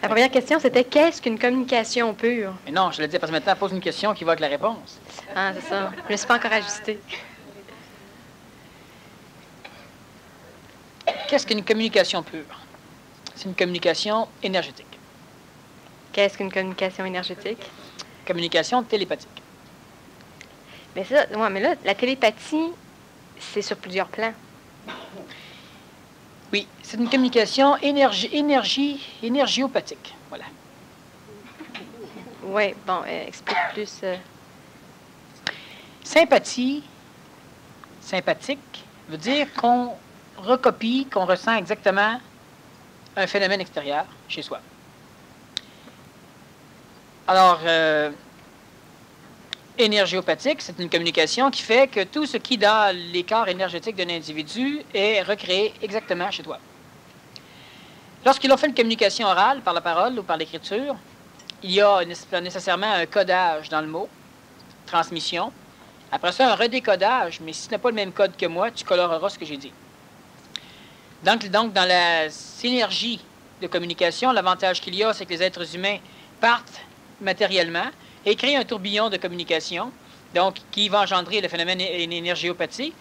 La première question, c'était qu'est-ce qu'une communication pure? Mais non, je le dis parce que maintenant, pose une question qui va avec la réponse. Ah, c'est ça. Je ne me suis pas encore ajustée. Qu'est-ce qu'une communication pure? C'est une communication énergétique. Qu'est-ce qu'une communication énergétique? Communication télépathique. Mais ça, ouais, mais là, la télépathie, c'est sur plusieurs plans. Oui, c'est une communication énergiopathique. Voilà. Oui, bon, explique plus. Sympathie, sympathique, veut dire qu'on recopie, qu'on ressent exactement un phénomène extérieur chez soi. Alors, énergiopathique, c'est une communication qui fait que tout ce qui, dans les corps énergétiques d'un individu, est recréé exactement chez toi. Lorsqu'ils ont fait une communication orale, par la parole ou par l'écriture, il y a nécessairement un codage dans le mot, transmission. Après ça, un redécodage, mais si tu n'as pas le même code que moi, tu coloreras ce que j'ai dit. Donc, dans la synergie de communication, l'avantage qu'il y a, c'est que les êtres humains partent matériellement et créent un tourbillon de communication, donc qui va engendrer le phénomène énergiopathie,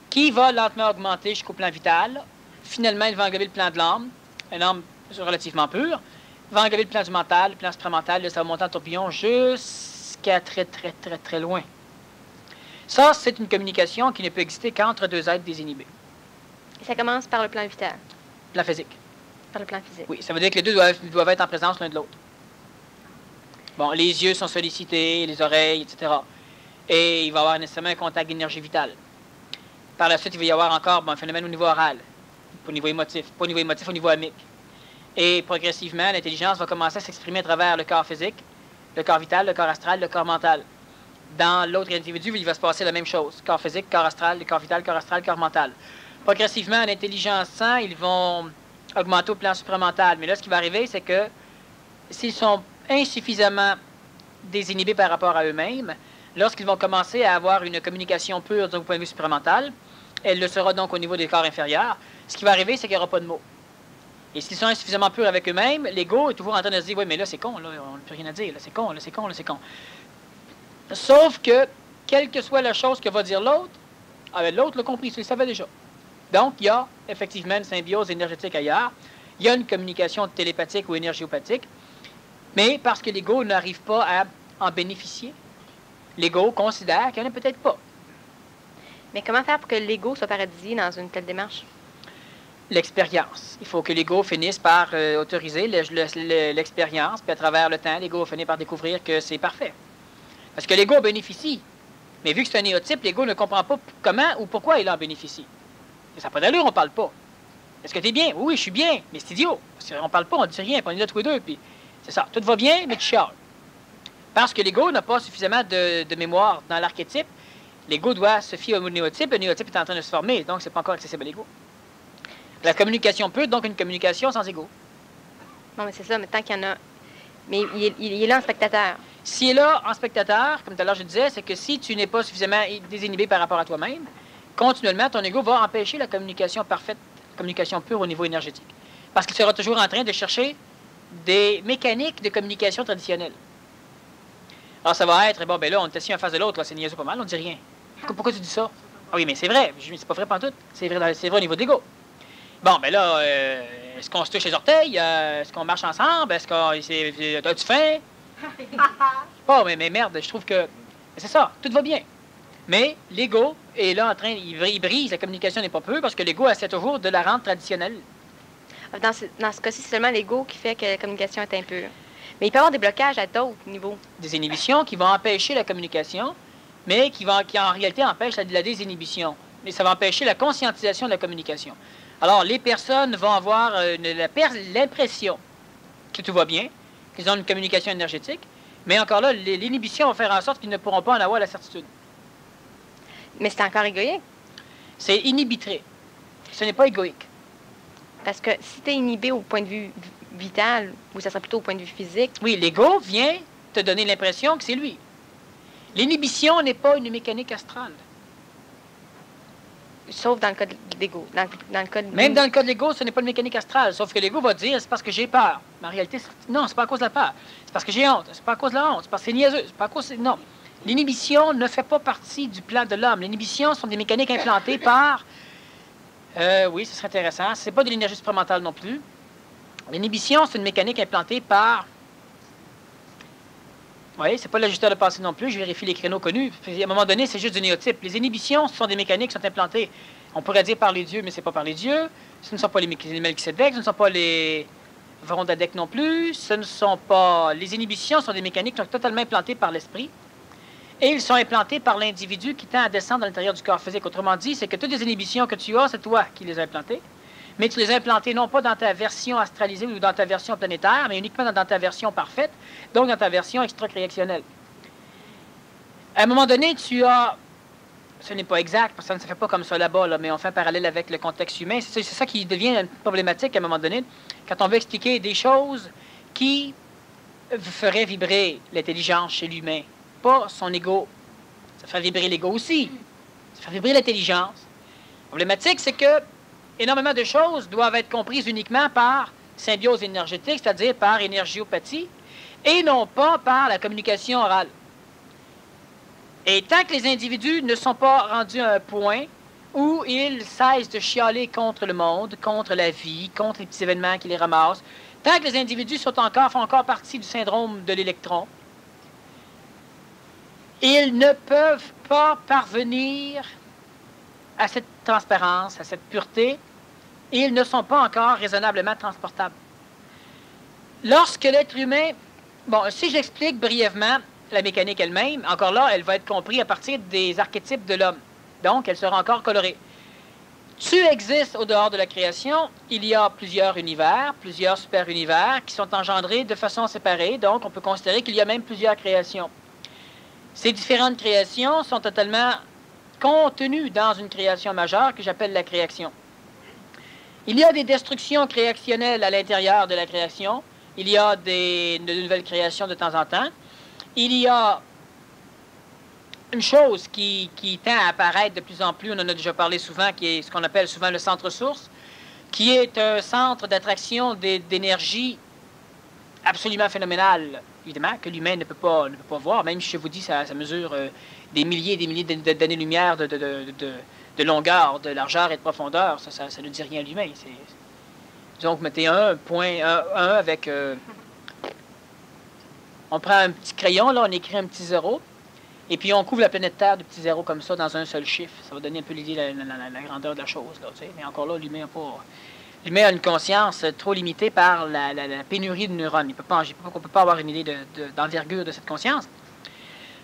qui va lentement augmenter jusqu'au plan vital. Finalement, il va englober le plan de l'âme, une âme relativement pure, il va englober le plan du mental, le plan supramental, là, ça va monter en tourbillon jusqu'à très, très, très, très loin. Ça, c'est une communication qui ne peut exister qu'entre deux êtres désinhibés. Et ça commence par le plan vital. Plan physique. Par le plan physique. Oui, ça veut dire que les deux doivent être en présence l'un de l'autre. Bon, les yeux sont sollicités, les oreilles, etc. Et il va y avoir nécessairement un contact d'énergie vitale. Par la suite, il va y avoir encore un phénomène au niveau oral, au niveau émotif, pas au niveau émotif, au niveau amique. Et progressivement, l'intelligence va commencer à s'exprimer à travers le corps physique, le corps vital, le corps astral, le corps mental. Dans l'autre individu, il va se passer la même chose. Corps physique, corps astral, le corps vital, corps astral, corps mental. Progressivement, l'intelligence sent, ils vont augmenter au plan supramental. Mais là, ce qui va arriver, c'est que s'ils sont insuffisamment désinhibés par rapport à eux-mêmes, lorsqu'ils vont commencer à avoir une communication pure du point de vue supramental, elle le sera donc au niveau des corps inférieurs. Ce qui va arriver, c'est qu'il n'y aura pas de mots. Et s'ils sont insuffisamment purs avec eux-mêmes, l'ego est toujours en train de se dire « Oui, mais là, c'est con, là, on n'a plus rien à dire, là, c'est con, là, c'est con, là, c'est con. » Sauf que, quelle que soit la chose que va dire l'autre, l'autre l'a compris, il le savait déjà. Donc, il y a effectivement une symbiose énergétique ailleurs. Il y a une communication télépathique ou énergiopathique. Mais parce que l'ego n'arrive pas à en bénéficier, l'ego considère qu'il n'y en a peut-être pas. Mais comment faire pour que l'ego soit paradisié dans une telle démarche? L'expérience. Il faut que l'ego finisse par autoriser l'expérience, puis à travers le temps, l'ego finit par découvrir que c'est parfait. Parce que l'ego bénéficie. Mais vu que c'est un néotype, l'ego ne comprend pas comment ou pourquoi il en bénéficie. Et ça n'a pas d'allure, on ne parle pas. Est-ce que tu es bien? Oui, je suis bien, mais c'est idiot. On ne parle pas, on ne dit rien, puis on est là tous les deux, puis c'est ça. Tout va bien, mais tu chiales. Parce que l'ego n'a pas suffisamment de mémoire dans l'archétype, l'ego doit se fier au néotype. Le néotype est en train de se former, donc c'est pas encore accessible à l'ego. La communication peut, donc une communication sans ego. Non, mais c'est ça, mais tant qu'il y en a... Mais il est là en spectateur. S'il est là en spectateur, comme tout à l'heure je disais, c'est que si tu n'es pas suffisamment désinhibé par rapport à toi-même, continuellement, ton ego va empêcher la communication parfaite, la communication pure au niveau énergétique. Parce qu'il sera toujours en train de chercher des mécaniques de communication traditionnelles. Alors, ça va être, bon, ben là, on est assis en face de l'autre, c'est niaiseux pas mal, on ne dit rien. Pourquoi tu dis ça? Ah oui, mais c'est vrai, c'est pas vrai pantoute, c'est vrai au niveau de l'ego. Bon, ben là, est-ce qu'on se touche les orteils? Est-ce qu'on marche ensemble? Est-ce qu'on... As-tu faim? Oh, mais merde, je trouve que... C'est ça, tout va bien. Mais l'ego est là en train... Il brise, la communication n'est pas peu, parce que l'ego essaie toujours de la rendre traditionnelle. Dans ce cas-ci, c'est seulement l'ego qui fait que la communication est impure. Mais il peut y avoir des blocages à d'autres niveaux. Des inhibitions qui vont empêcher la communication, mais qui en réalité empêchent la désinhibition. Mais ça va empêcher la conscientisation de la communication. Alors, les personnes vont avoir l'impression que tout va bien, qu'ils ont une communication énergétique, mais encore là, l'inhibition va faire en sorte qu'ils ne pourront pas en avoir la certitude. Mais c'est encore égoïque. C'est inhibitré. Ce n'est pas égoïque. Parce que si tu es inhibé au point de vue vital, ou ça serait plutôt au point de vue physique... Oui, l'ego vient te donner l'impression que c'est lui. L'inhibition n'est pas une mécanique astrale. Sauf dans le cas de l'ego. Dans le cas de... Même dans le cas de l'ego, ce n'est pas une mécanique astrale. Sauf que l'ego va dire, c'est parce que j'ai peur. Mais en réalité, non, c'est pas à cause de la peur. C'est parce que j'ai honte. C'est pas à cause de la honte. C'est parce que c'est niaiseux. C'est pas à cause... Non. L'inhibition ne fait pas partie du plan de l'homme. L'inhibition sont des mécaniques implantées par... oui, ce serait intéressant. C'est pas de l'énergie supramentale non plus. L'inhibition, c'est une mécanique implantée par... Oui, c'est pas l'ajusteur de pensée non plus. Je vérifie les créneaux connus. Puis, à un moment donné, c'est juste du néotype. Les inhibitions, ce sont des mécaniques qui sont implantées. On pourrait dire par les dieux, mais c'est pas par les dieux. Ce ne sont pas les Melchizedek, ce ne sont pas les Vorondadek non plus. Ce ne sont pas... Les inhibitions sont des mécaniques qui sont totalement implantées par l'esprit. Et ils sont implantés par l'individu qui tend à descendre à l'intérieur du corps physique. Autrement dit, c'est que toutes les inhibitions que tu as, c'est toi qui les as implantées. Mais tu les as implantées non pas dans ta version astralisée ou dans ta version planétaire, mais uniquement dans ta version parfaite, donc dans ta version extra-créationnelle. À un moment donné, tu as... Ce n'est pas exact, parce que ça ne se fait pas comme ça là-bas, là, mais on fait un parallèle avec le contexte humain. C'est ça qui devient problématique à un moment donné, quand on veut expliquer des choses qui feraient vibrer l'intelligence chez l'humain, pas son ego. Ça fait vibrer l'ego aussi. Ça fait vibrer l'intelligence. La problématique, c'est que énormément de choses doivent être comprises uniquement par symbiose énergétique, c'est-à-dire par énergiopathie, et non pas par la communication orale. Et tant que les individus ne sont pas rendus à un point où ils cessent de chialer contre le monde, contre la vie, contre les petits événements qui les ramassent, tant que les individus font encore partie du syndrome de l'électron, ils ne peuvent pas parvenir à cette transparence, à cette pureté, et ils ne sont pas encore raisonnablement transportables. Lorsque l'être humain... Bon, si j'explique brièvement la mécanique elle-même, encore là, elle va être comprise à partir des archétypes de l'homme. Donc, elle sera encore colorée. Tu existes au dehors de la création. Il y a plusieurs univers, plusieurs super-univers qui sont engendrés de façon séparée. Donc, on peut considérer qu'il y a même plusieurs créations. Ces différentes créations sont totalement contenues dans une création majeure que j'appelle la création. Il y a des destructions créationnelles à l'intérieur de la création. Il y a de nouvelles créations de temps en temps. Il y a une chose qui tend à apparaître de plus en plus, on en a déjà parlé souvent, qui est ce qu'on appelle souvent le centre-source, qui est un centre d'attraction d'énergie absolument phénoménal, évidemment, que l'humain ne peut pas voir. Même si je vous dis, ça mesure des milliers et des milliers d'années-lumière de longueur, de largeur et de profondeur. Ça ne dit rien à l'humain. Donc, mettez un avec... on prend un petit crayon, là, on écrit un petit zéro, et puis on couvre la planète Terre de petits zéros comme ça dans un seul chiffre. Ça va donner un peu l'idée de la grandeur de la chose. Là, tu sais. Mais encore là, l'humain a une conscience trop limitée par la pénurie de neurones. On ne peut pas avoir une idée d'envergure de cette conscience.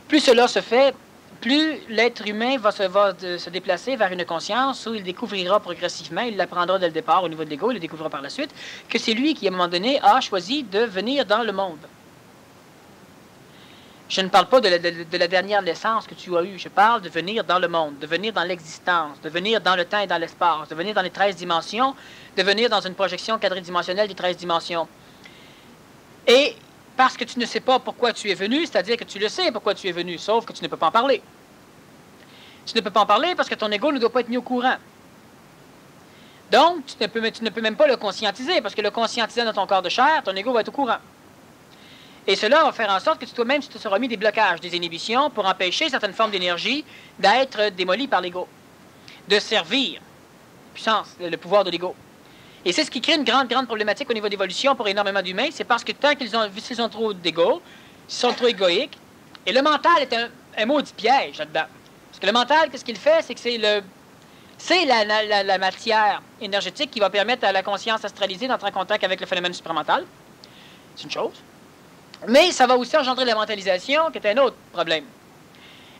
Plus cela se fait, plus l'être humain va se déplacer vers une conscience où il découvrira progressivement, il l'apprendra dès le départ au niveau de l'ego, il le découvrira par la suite, que c'est lui qui, à un moment donné, a choisi de venir dans le monde. Je ne parle pas de la dernière naissance que tu as eue. Je parle de venir dans le monde, de venir dans l'existence, de venir dans le temps et dans l'espace, de venir dans les 13 dimensions, de venir dans une projection quadridimensionnelle des 13 dimensions. Et parce que tu ne sais pas pourquoi tu es venu, c'est-à-dire que tu le sais pourquoi tu es venu, sauf que tu ne peux pas en parler. Tu ne peux pas en parler parce que ton ego ne doit pas être mis au courant. Donc, tu ne peux même pas le conscientiser, parce que le conscientiser dans ton corps de chair, ton ego va être au courant. Et cela va faire en sorte que toi-même, tu te seras mis des blocages, des inhibitions pour empêcher certaines formes d'énergie d'être démolies par l'ego, de servir puissance, le pouvoir de l'ego. Et c'est ce qui crée une grande problématique au niveau d'évolution pour énormément d'humains, c'est parce que tant qu'ils ont trop d'ego, ils sont trop égoïques, et le mental est un maudit piège là-dedans. Parce que le mental, qu'est-ce qu'il fait? C'est que c'est la matière énergétique qui va permettre à la conscience astralisée d'entrer en contact avec le phénomène supramental. C'est une chose. Mais ça va aussi engendrer la mentalisation, qui est un autre problème.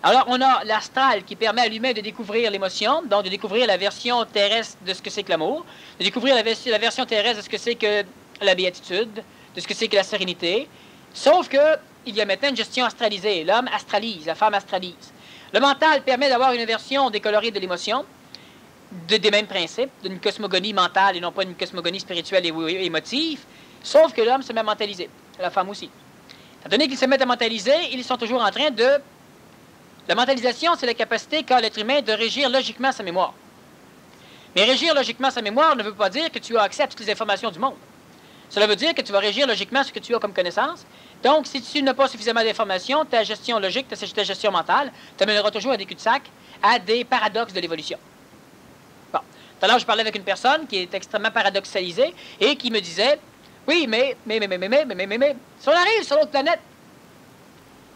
Alors, on a l'astral qui permet à l'humain de découvrir l'émotion, donc de découvrir la version terrestre de ce que c'est que l'amour, de découvrir la version terrestre de ce que c'est que la béatitude, de ce que c'est que la sérénité. Sauf que il y a maintenant une gestion astralisée. L'homme astralise, la femme astralise. Le mental permet d'avoir une version décolorée de l'émotion, des mêmes principes, d'une cosmogonie mentale et non pas une cosmogonie spirituelle et émotive, sauf que l'homme se met à mentaliser, la femme aussi. Étant donné qu'ils se mettent à mentaliser, ils sont toujours en train de... La mentalisation, c'est la capacité qu'a l'être humain de régir logiquement sa mémoire. Mais régir logiquement sa mémoire ne veut pas dire que tu as accès à toutes les informations du monde. Cela veut dire que tu vas régir logiquement ce que tu as comme connaissance. Donc, si tu n'as pas suffisamment d'informations, ta gestion logique, ta gestion mentale, t'amènera toujours à des cul-de-sac, à des paradoxes de l'évolution. Bon. Tout à l'heure, je parlais avec une personne qui est extrêmement paradoxalisée et qui me disait, oui, mais, si on arrive sur l'autre planète,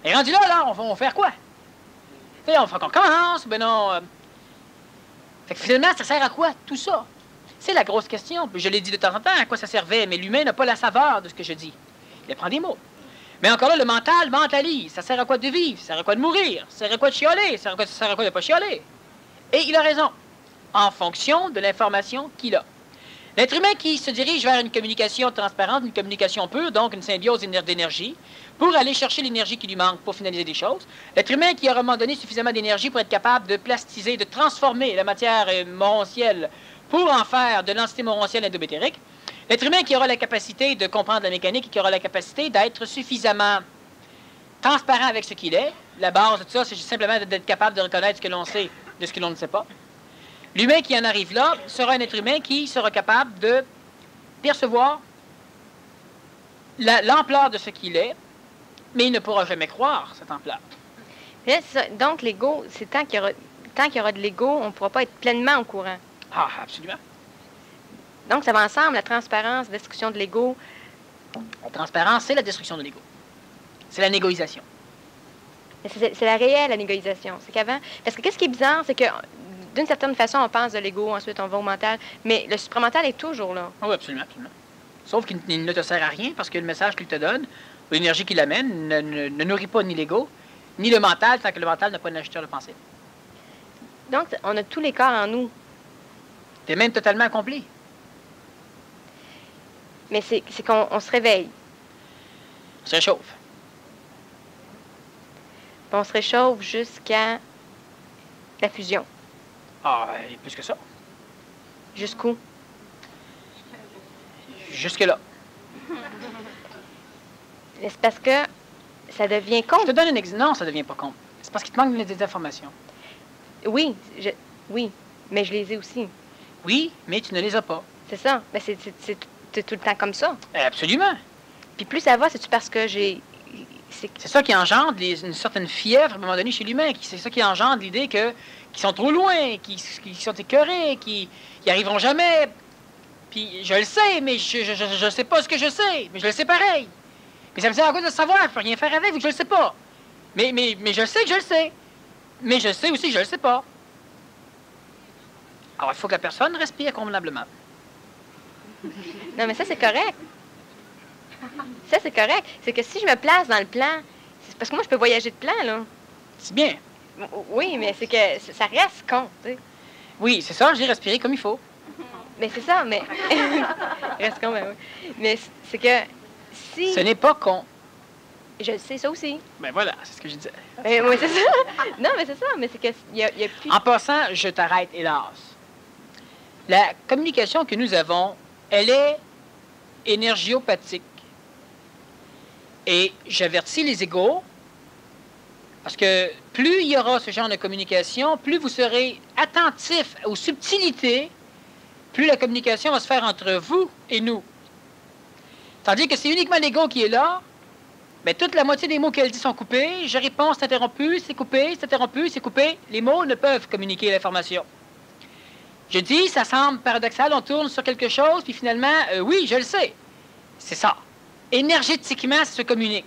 et rendu là, on va faire quoi? Et on fait qu'on commence, ben non. Fait que finalement, ça sert à quoi, tout ça? C'est la grosse question. Je l'ai dit de temps en temps à quoi ça servait, mais l'humain n'a pas la saveur de ce que je dis. Il apprend des mots. Mais encore là, le mental mentalise. Ça sert à quoi de vivre? Ça sert à quoi de mourir? Ça sert à quoi de chialer? Ça sert à quoi de ne pas chialer? Et il a raison, en fonction de l'information qu'il a. L'être humain qui se dirige vers une communication transparente, une communication pure, donc une symbiose d'énergie, pour aller chercher l'énergie qui lui manque pour finaliser des choses. L'être humain qui aura à un moment donné suffisamment d'énergie pour être capable de plastiser, de transformer la matière morontielle pour en faire de l'entité morontielle endobétérique. L'être humain qui aura la capacité de comprendre la mécanique et qui aura la capacité d'être suffisamment transparent avec ce qu'il est. La base de tout ça, c'est simplement d'être capable de reconnaître ce que l'on sait de ce que l'on ne sait pas. L'humain qui en arrive là sera un être humain qui sera capable de percevoir l'ampleur de ce qu'il est, mais il ne pourra jamais croire cette ampleur. Là, donc, l'ego, c'est tant qu'il y aura de l'ego, on ne pourra pas être pleinement au courant. Ah, absolument. Donc, ça va ensemble, la transparence, la destruction de l'ego. La transparence, c'est la destruction de l'ego. C'est la négoïsation. C'est la réelle, la négociation. C'est qu'avant... Parce que qu'est-ce qui est bizarre, c'est que d'une certaine façon, on pense de l'ego, ensuite on va au mental, mais le supramental est toujours là. Oui, absolument, absolument. Sauf qu'il ne te sert à rien parce que le message qu'il te donne, l'énergie qu'il amène, ne nourrit pas ni l'ego, ni le mental, tant que le mental n'a pas une agiteur de pensée. Donc, on a tous les corps en nous. Tu es même totalement accompli. Mais c'est qu'on se réveille. On se réchauffe. Puis on se réchauffe jusqu'à la fusion. Ah, plus que ça. Jusqu'où? Jusque-là. C'est parce que ça devient con. Je te donne un exemple. Non, ça ne devient pas con. C'est parce qu'il te manque des informations. Oui, oui, mais je les ai aussi. Oui, mais tu ne les as pas. C'est ça. Mais c'est tout le temps comme ça. Absolument. Puis plus ça va, c'est-tu parce que j'ai... C'est ça qui engendre une certaine fièvre, à un moment donné, chez l'humain. C'est ça qui engendre l'idée qu'ils sont trop loin, qu'ils sont écœurés, qu'ils n'y arriveront jamais. Puis je le sais, mais je ne sais pas ce que je sais, mais je le sais pareil. Mais ça me sert à quoi de le savoir? Je ne peux rien faire avec, vu que je ne le sais pas. Mais je sais que je le sais. Mais je sais aussi que je ne le sais pas. Alors, il faut que la personne respire convenablement. Non, mais ça, c'est correct. Ça, c'est correct. C'est que si je me place dans le plan, c'est parce que moi, je peux voyager de plan, là. C'est bien. Oui, mais c'est que ça reste con, tu sais. Oui, c'est ça, j'ai respiré comme il faut. Mais c'est ça, mais... reste con, ben oui. Mais c'est que si... Ce n'est pas con. Je le sais, ça aussi. Ben voilà, c'est ce que je disais. Oui, c'est ça. Non, mais c'est ça, mais c'est qu'il y a plus... En passant, je t'arrête, hélas. La communication que nous avons, elle est énergiopathique. Et j'avertis les égaux, parce que plus il y aura ce genre de communication, plus vous serez attentifs aux subtilités, plus la communication va se faire entre vous et nous. Tandis que c'est uniquement l'ego qui est là, bien, toute la moitié des mots qu'elle dit sont coupés, je réponds, c'est interrompu, c'est coupé, c'est interrompu, c'est coupé. Les mots ne peuvent communiquer l'information. Je dis, ça semble paradoxal, on tourne sur quelque chose, puis finalement, oui, je le sais. C'est ça. Énergétiquement, ça se communique.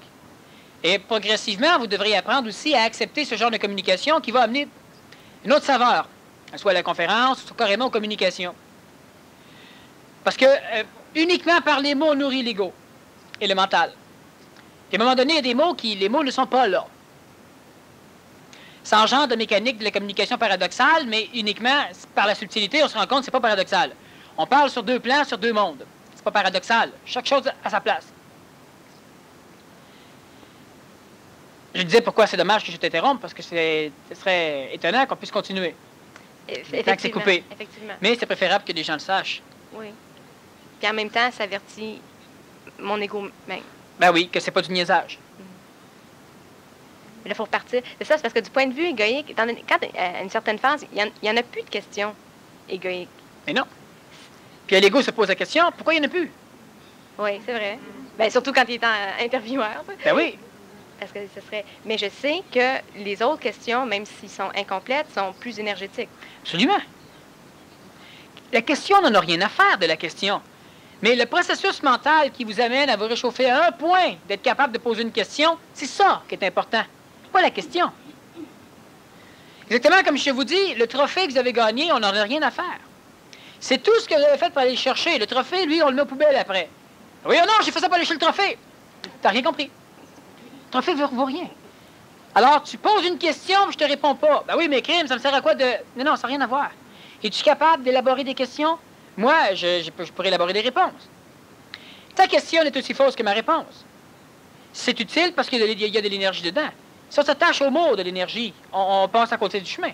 Et progressivement, vous devrez apprendre aussi à accepter ce genre de communication qui va amener une autre saveur, soit à la conférence, soit carrément aux communications. Parce que uniquement par les mots, on nourrit l'ego et le mental. Puis à un moment donné, il y a des mots les mots ne sont pas là. Ça engendre de mécanique de la communication paradoxale, mais uniquement par la subtilité, on se rend compte que ce n'est pas paradoxal. On parle sur deux plans, sur deux mondes. C'est pas paradoxal. Chaque chose à sa place. Je disais pourquoi c'est dommage que je t'interrompe, parce que ce serait étonnant qu'on puisse continuer. Tant que c'est coupé. Effectivement. Mais c'est préférable que les gens le sachent. Oui. Puis en même temps, ça avertit mon ego même. Ben oui, que c'est pas du niaisage. Mais là, il faut repartir. C'est ça, c'est parce que du point de vue égoïque, quand à une certaine phase, il n'y en a plus de questions égoïques. Mais non. Puis l'ego se pose la question, pourquoi il n'y en a plus? Oui, c'est vrai. Ben, surtout quand il est intervieweur. Ben oui. Parce que ce serait... Mais je sais que les autres questions, même s'ils sont incomplètes, sont plus énergétiques. Absolument. La question n'en a rien à faire de la question. Mais le processus mental qui vous amène à vous réchauffer à un point d'être capable de poser une question, c'est ça qui est important. Pas la question. Exactement comme je vous dis, le trophée que vous avez gagné, on n'en a rien à faire. C'est tout ce que vous avez fait pour aller le chercher. Le trophée, lui, on le met aux poubelles après. Oui ou non, j'ai fait ça pour aller chercher le trophée. T'as rien compris. Le trophée ne vaut rien. Alors, tu poses une question, je te réponds pas. Ben oui, mais crime, ça me sert à quoi de... Non, ça n'a rien à voir. Es-tu capable d'élaborer des questions? Moi, je pourrais élaborer des réponses. Ta question est aussi fausse que ma réponse. C'est utile parce qu'il y a de l'énergie dedans. Si on s'attache au mot de l'énergie, on passe à côté du chemin.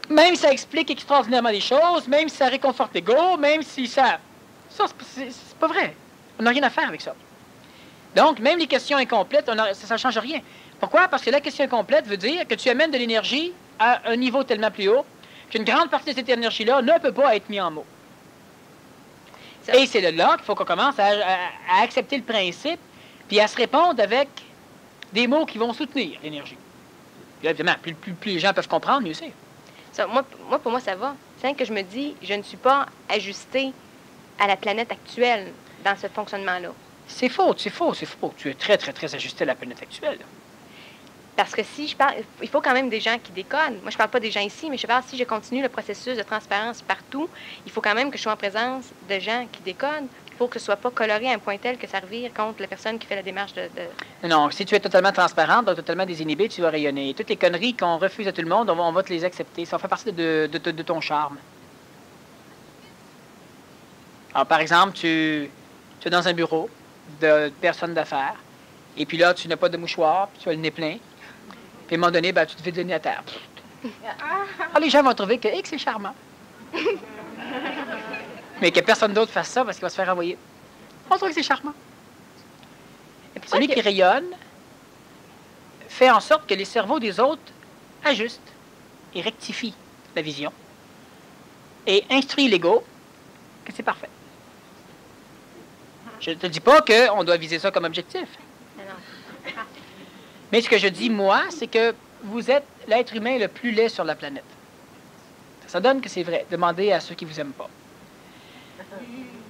Même si ça explique extraordinairement les choses, même si ça réconforte l'ego, même si ça... Ça, c'est pas vrai. On n'a rien à faire avec ça. Donc, même les questions incomplètes, ça ne change rien. Pourquoi? Parce que la question incomplète veut dire que tu amènes de l'énergie à un niveau tellement plus haut qu'une grande partie de cette énergie-là ne peut pas être mise en mots. Et c'est là qu'il faut qu'on commence à accepter le principe, puis à se répondre avec des mots qui vont soutenir l'énergie. Puis là, évidemment, plus les gens peuvent comprendre, mieux c'est. Pour moi, ça va. C'est que je me dis, je ne suis pas ajustée à la planète actuelle dans ce fonctionnement-là. C'est faux. Tu es très, très, très ajusté à la planète actuelle. Parce que si je parle, il faut quand même des gens qui déconnent. Moi, je parle pas des gens ici, mais je parle si je continue le processus de transparence partout, il faut quand même que je sois en présence de gens qui déconnent. Il faut que ce soit pas coloré à un point tel que ça revire contre la personne qui fait la démarche de... Non, si tu es totalement transparente, donc totalement désinhibé, tu vas rayonner. Toutes les conneries qu'on refuse à tout le monde, on va te les accepter. Ça fait partie de ton charme. Alors, par exemple, tu es dans un bureau de personnes d'affaires, et puis là, tu n'as pas de mouchoir, puis tu as le nez plein. Puis à un moment donné, ben, tu te fais donner à terre. Alors, les gens vont trouver que c'est charmant. Mais que personne d'autre fasse ça parce qu'il va se faire envoyer. On trouve que c'est charmant. Celui qui rayonne fait en sorte que les cerveaux des autres ajustent et rectifient la vision et instruit l'ego que c'est parfait. Je ne te dis pas qu'on doit viser ça comme objectif. Mais ce que je dis, moi, c'est que vous êtes l'être humain le plus laid sur la planète. Ça donne que c'est vrai. Demandez à ceux qui ne vous aiment pas.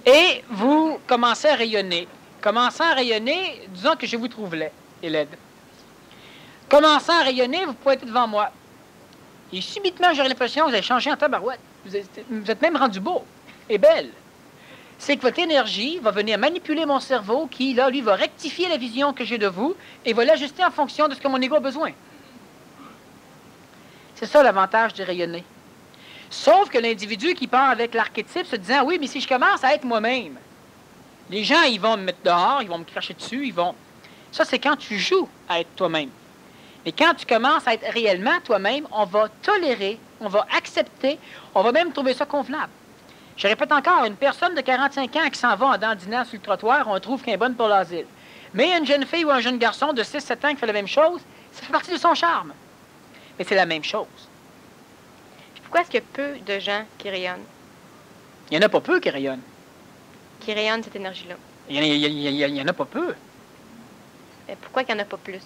Et vous commencez à rayonner. Commençant à rayonner, disons que je vous trouve laid et laide. Commençant à rayonner, vous pouvez être devant moi. Et subitement, j'aurai l'impression que vous avez changé en tabarouette. Vous êtes même rendu beau et belle. C'est que votre énergie va venir manipuler mon cerveau qui, là, lui, va rectifier la vision que j'ai de vous et va l'ajuster en fonction de ce que mon ego a besoin. C'est ça l'avantage de rayonner. Sauf que l'individu qui part avec l'archétype se disant « Oui, mais si je commence à être moi-même, les gens, ils vont me mettre dehors, ils vont me cracher dessus, ils vont... » Ça, c'est quand tu joues à être toi-même. Et quand tu commences à être réellement toi-même, on va tolérer, on va accepter, on va même trouver ça convenable. Je répète encore, une personne de 45 ans qui s'en va en dandinant sur le trottoir, on trouve qu'elle est bonne pour l'asile. Mais une jeune fille ou un jeune garçon de 6-7 ans qui fait la même chose, ça fait partie de son charme. Mais c'est la même chose. Pourquoi est-ce qu'il y a peu de gens qui rayonnent? Il n'y en a pas peu qui rayonnent. Qui rayonnent cette énergie-là? Il n'y en a pas peu. Mais pourquoi il n'y en a pas plus?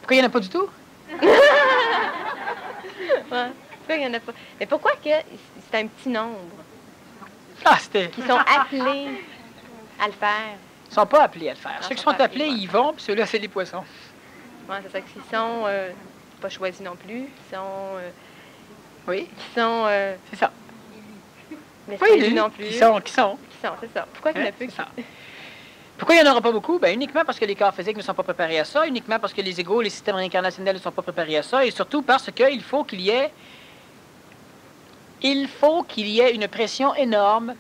Pourquoi il n'y en a pas du tout? Ouais. Pourquoi il y en a pas? Mais pourquoi que c'est un petit nombre qui sont appelés à le faire? Ils ne sont pas appelés à le faire. Non, Ceux qui sont appelés, ils vont, puis ceux-là, c'est des poissons. Oui, c'est ça. Qu'ils sont pas choisis non plus. Ils sont... oui. Qui sont... c'est ça. Mais oui, non plus. Qui sont, c'est ça. Pourquoi il y en a peu? Pourquoi il n'y en aura pas beaucoup? Ben, uniquement parce que les corps physiques ne sont pas préparés à ça, uniquement parce que les égos, les systèmes réincarnationnels ne sont pas préparés à ça, et surtout parce qu'il faut qu'il y ait une pression énorme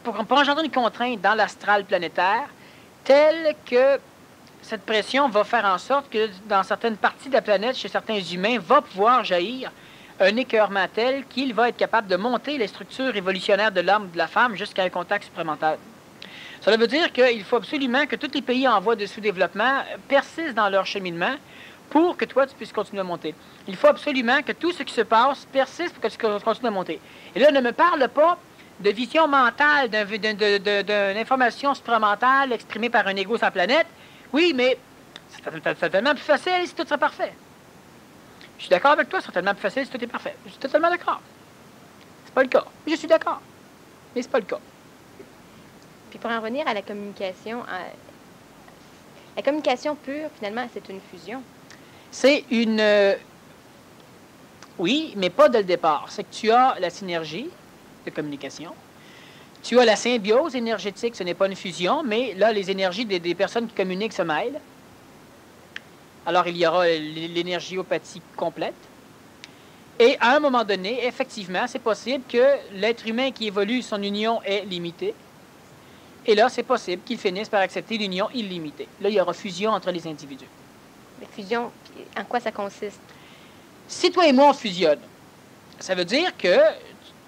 pour engendrer une contrainte dans l'astral planétaire, telle que cette pression va faire en sorte que dans certaines parties de la planète, chez certains humains, va pouvoir jaillir un écœurement tel qu'il va être capable de monter les structures évolutionnaires de l'homme et de la femme jusqu'à un contact supplémentaire. Cela veut dire qu'il faut absolument que tous les pays en voie de sous-développement persistent dans leur cheminement pour que toi, tu puisses continuer à monter. Il faut absolument que tout ce qui se passe persiste pour que tu continues à monter. Et là, ne me parle pas de vision mentale, d'une information supramentale exprimée par un ego sans planète. Oui, mais c'est tellement plus facile si tout serait parfait. Je suis d'accord avec toi, c'est tellement plus facile si tout est parfait. Je suis totalement d'accord. C'est pas le cas. Je suis d'accord. Mais c'est pas le cas. Puis pour en revenir à la communication pure, finalement, c'est une fusion. C'est une... oui, mais pas dès le départ. C'est que tu as la synergie de communication. Tu as la symbiose énergétique, ce n'est pas une fusion, mais là, les énergies des personnes qui communiquent se mêlent. Alors, il y aura l'énergiopathie complète. Et à un moment donné, effectivement, c'est possible que l'être humain qui évolue, son union est limitée. Et là, c'est possible qu'il finisse par accepter l'union illimitée. Là, il y aura fusion entre les individus. Mais fusion, en quoi ça consiste? Si toi et moi, on fusionne, ça veut dire que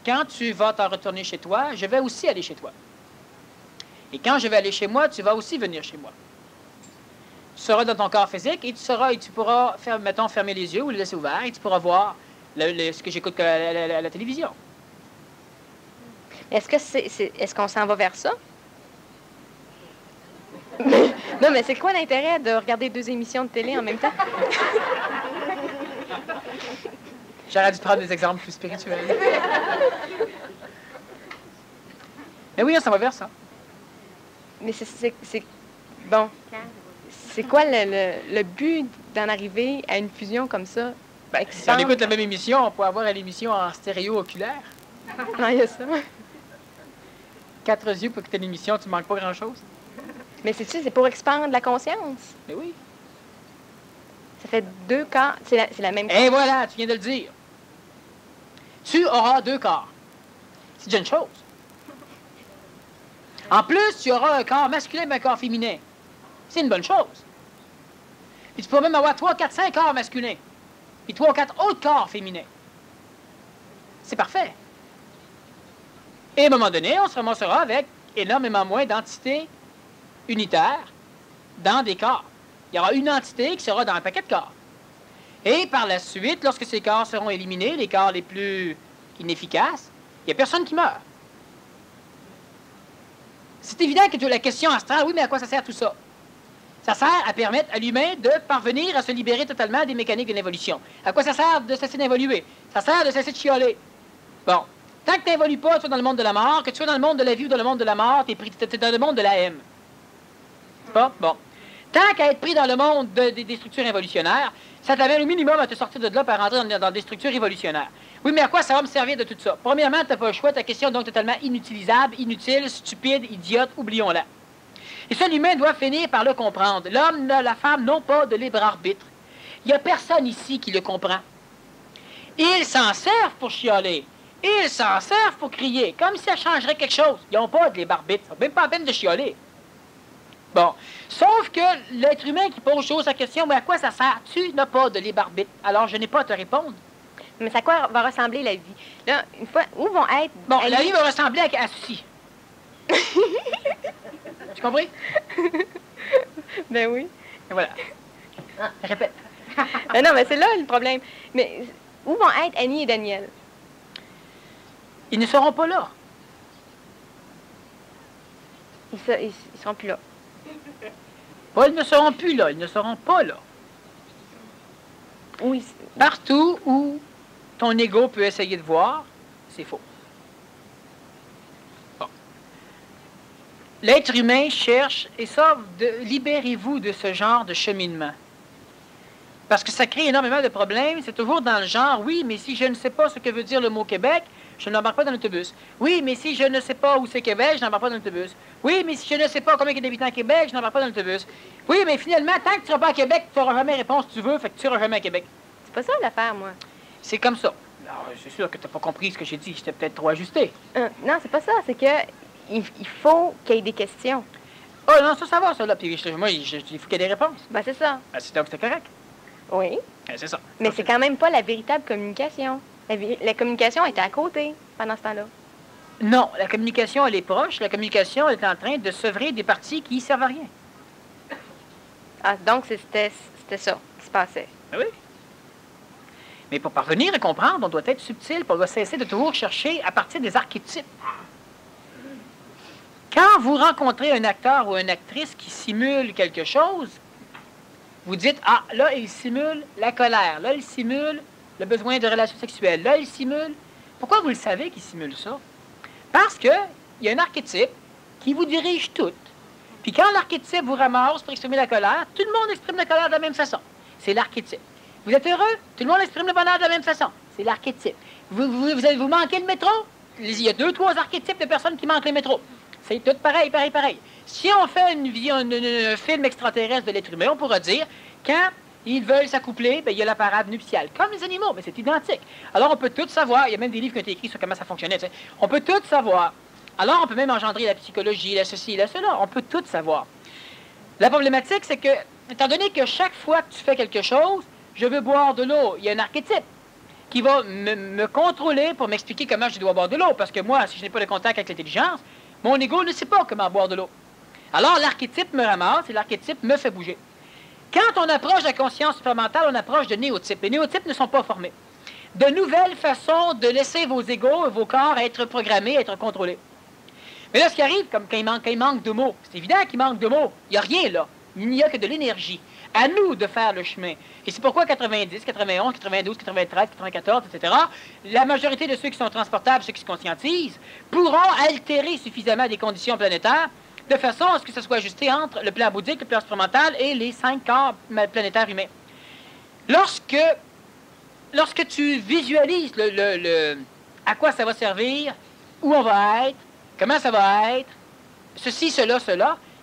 quand tu vas t'en retourner chez toi, je vais aussi aller chez toi. Et quand je vais aller chez moi, tu vas aussi venir chez moi. Tu seras dans ton corps physique et tu pourras, mettons, fermer les yeux ou les laisser ouverts et tu pourras voir ce que j'écoute à la télévision. Est-ce qu'on s'en va vers ça? Non, mais c'est quoi l'intérêt de regarder 2 émissions de télé en même temps? J'aurais dû prendre des exemples plus spirituels. Mais oui, on s'en va vers ça. Mais bon. C'est quoi le but d'en arriver à une fusion comme ça? Ben, si on écoute la même émission, on peut avoir l'émission en stéréo oculaire. Non, il y a ça. 4 yeux pour écouter l'émission, tu ne manques pas grand-chose. Mais c'est pour expandre la conscience. Mais oui. Ça fait 2 corps. C'est la même chose. Et voilà, tu viens de le dire. Tu auras 2 corps. C'est déjà une chose. En plus, tu auras un corps masculin et un corps féminin. C'est une bonne chose. Puis tu pourras même avoir 3, 4, 5 corps masculins. Puis 3 ou 4 autres corps féminins. C'est parfait. Et à un moment donné, on se ramassera avec énormément moins d'entités unitaires dans des corps. Il y aura une entité qui sera dans un paquet de corps. Et par la suite, lorsque ces corps seront éliminés, les corps les plus inefficaces, il n'y a personne qui meurt. C'est évident que la question astrale, oui, mais à quoi ça sert tout ça? Ça sert à permettre à l'humain de parvenir à se libérer totalement des mécaniques de l'évolution. À quoi ça sert de cesser d'évoluer? Ça sert de cesser de chialer. Bon. Tant que tu n'évolues pas, tu sois dans le monde de la mort, que tu sois dans le monde de la vie ou dans le monde de la mort, tu es dans le monde de la haine. C'est pas? Bon. Tant qu'à être pris dans le monde des structures évolutionnaires, ça t'amène au minimum à te sortir de là pour rentrer dans des structures évolutionnaires. Oui, mais à quoi ça va me servir de tout ça? Premièrement, tu n'as pas le choix, ta question est donc totalement inutilisable, inutile, stupide, idiote, oublions-la. Et ça, l'humain doit finir par le comprendre. L'homme, la femme n'ont pas de libre arbitre. Il n'y a personne ici qui le comprend. Ils s'en servent pour chialer. Ils s'en servent pour crier, comme si ça changerait quelque chose. Ils n'ont pas de libre arbitre. Ça n'a même pas la peine de chialer. Bon. Sauf que l'être humain qui pose chose la question, mais à quoi ça sert? Tu n'as pas de libre arbitre. Alors, je n'ai pas à te répondre. Mais à quoi va ressembler la vie? Là, une fois, où vont être... Bon, la vie va ressembler à ceci. Tu compris? Ben oui. Et voilà. Répète. Ben non, mais c'est là le problème. Mais où vont être Annie et Daniel? Ils ne seront pas là. Ils seront plus là. Pas, ils ne seront plus là. Ils ne seront pas là. Oui. Partout où ton ego peut essayer de voir, c'est faux. Bon. L'être humain cherche, et ça, libérez-vous de ce genre de cheminement. Parce que ça crée énormément de problèmes. C'est toujours dans le genre, oui, mais si je ne sais pas ce que veut dire le mot Québec, je n'embarque pas dans l'autobus. Oui, mais si je ne sais pas où c'est Québec, je n'embarque pas dans l'autobus. Oui, mais si je ne sais pas combien il y a d'habitants à Québec, je n'embarque pas dans l'autobus. Oui, mais finalement, tant que tu ne seras pas à Québec, tu n'auras jamais la réponse que tu veux, fait que tu seras jamais à Québec. C'est pas ça l'affaire, moi. C'est comme ça. Alors, c'est sûr que tu n'as pas compris ce que j'ai dit. J'étais peut-être trop ajusté. Non, c'est pas ça. C'est que il faut qu'il y ait des questions. Oh non, ça va, ça, là. Puis moi, il faut qu'il y ait des réponses. Ben, c'est ça. Ben, c'était correct. Oui. Ben, c'est ça. Mais c'est quand même pas la véritable communication. La communication était à côté pendant ce temps-là. Non, la communication, elle est proche. La communication est en train de sevrer des parties qui ne servent à rien. Ah, donc c'était ça. qui se passait. Oui. Mais pour parvenir à comprendre, on doit être subtil, on doit cesser de toujours chercher à partir des archétypes. Quand vous rencontrez un acteur ou une actrice qui simule quelque chose, vous dites, ah, là, il simule la colère, là, il simule le besoin de relations sexuelles, là, il simule... Pourquoi vous le savez qu'il simule ça? Parce qu'il y a un archétype qui vous dirige tout. Puis quand l'archétype vous ramasse pour exprimer la colère, tout le monde exprime la colère de la même façon. C'est l'archétype. Vous êtes heureux? Tout le monde exprime le bonheur de la même façon. C'est l'archétype. Vous manquez le métro? Il y a 2 ou 3 archétypes de personnes qui manquent le métro. C'est tout pareil, pareil, pareil. Si on fait un film extraterrestre de l'être humain, on pourra dire, quand ils veulent s'accoupler, ben, il y a la parade nuptiale. Comme les animaux, mais c'est identique. Alors on peut tout savoir. Il y a même des livres qui ont été écrits sur comment ça fonctionnait. T'sais. On peut tout savoir. Alors on peut même engendrer la psychologie, la ceci, la cela. On peut tout savoir. La problématique, c'est que, étant donné que chaque fois que tu fais quelque chose, je veux boire de l'eau, il y a un archétype qui va me contrôler pour m'expliquer comment je dois boire de l'eau. Parce que moi, si je n'ai pas de contact avec l'intelligence, mon ego ne sait pas comment boire de l'eau. Alors l'archétype me ramasse et l'archétype me fait bouger. Quand on approche de la conscience supramentale, on approche de néotypes. Les néotypes ne sont pas formés. De nouvelles façons de laisser vos égos et vos corps être programmés, être contrôlés. Mais là, ce qui arrive, comme quand il manque de mots, c'est évident qu'il manque de mots. Il n'y a rien là. Il n'y a que de l'énergie. À nous de faire le chemin. Et c'est pourquoi 90, 91, 92, 93, 94, etc., la majorité de ceux qui sont transportables, ceux qui se conscientisent, pourront altérer suffisamment des conditions planétaires de façon à ce que ça soit ajusté entre le plan bouddhique, le plan expérimental et les 5 corps planétaires humains. Lorsque tu visualises à quoi ça va servir, où on va être, comment ça va être, ceci, cela,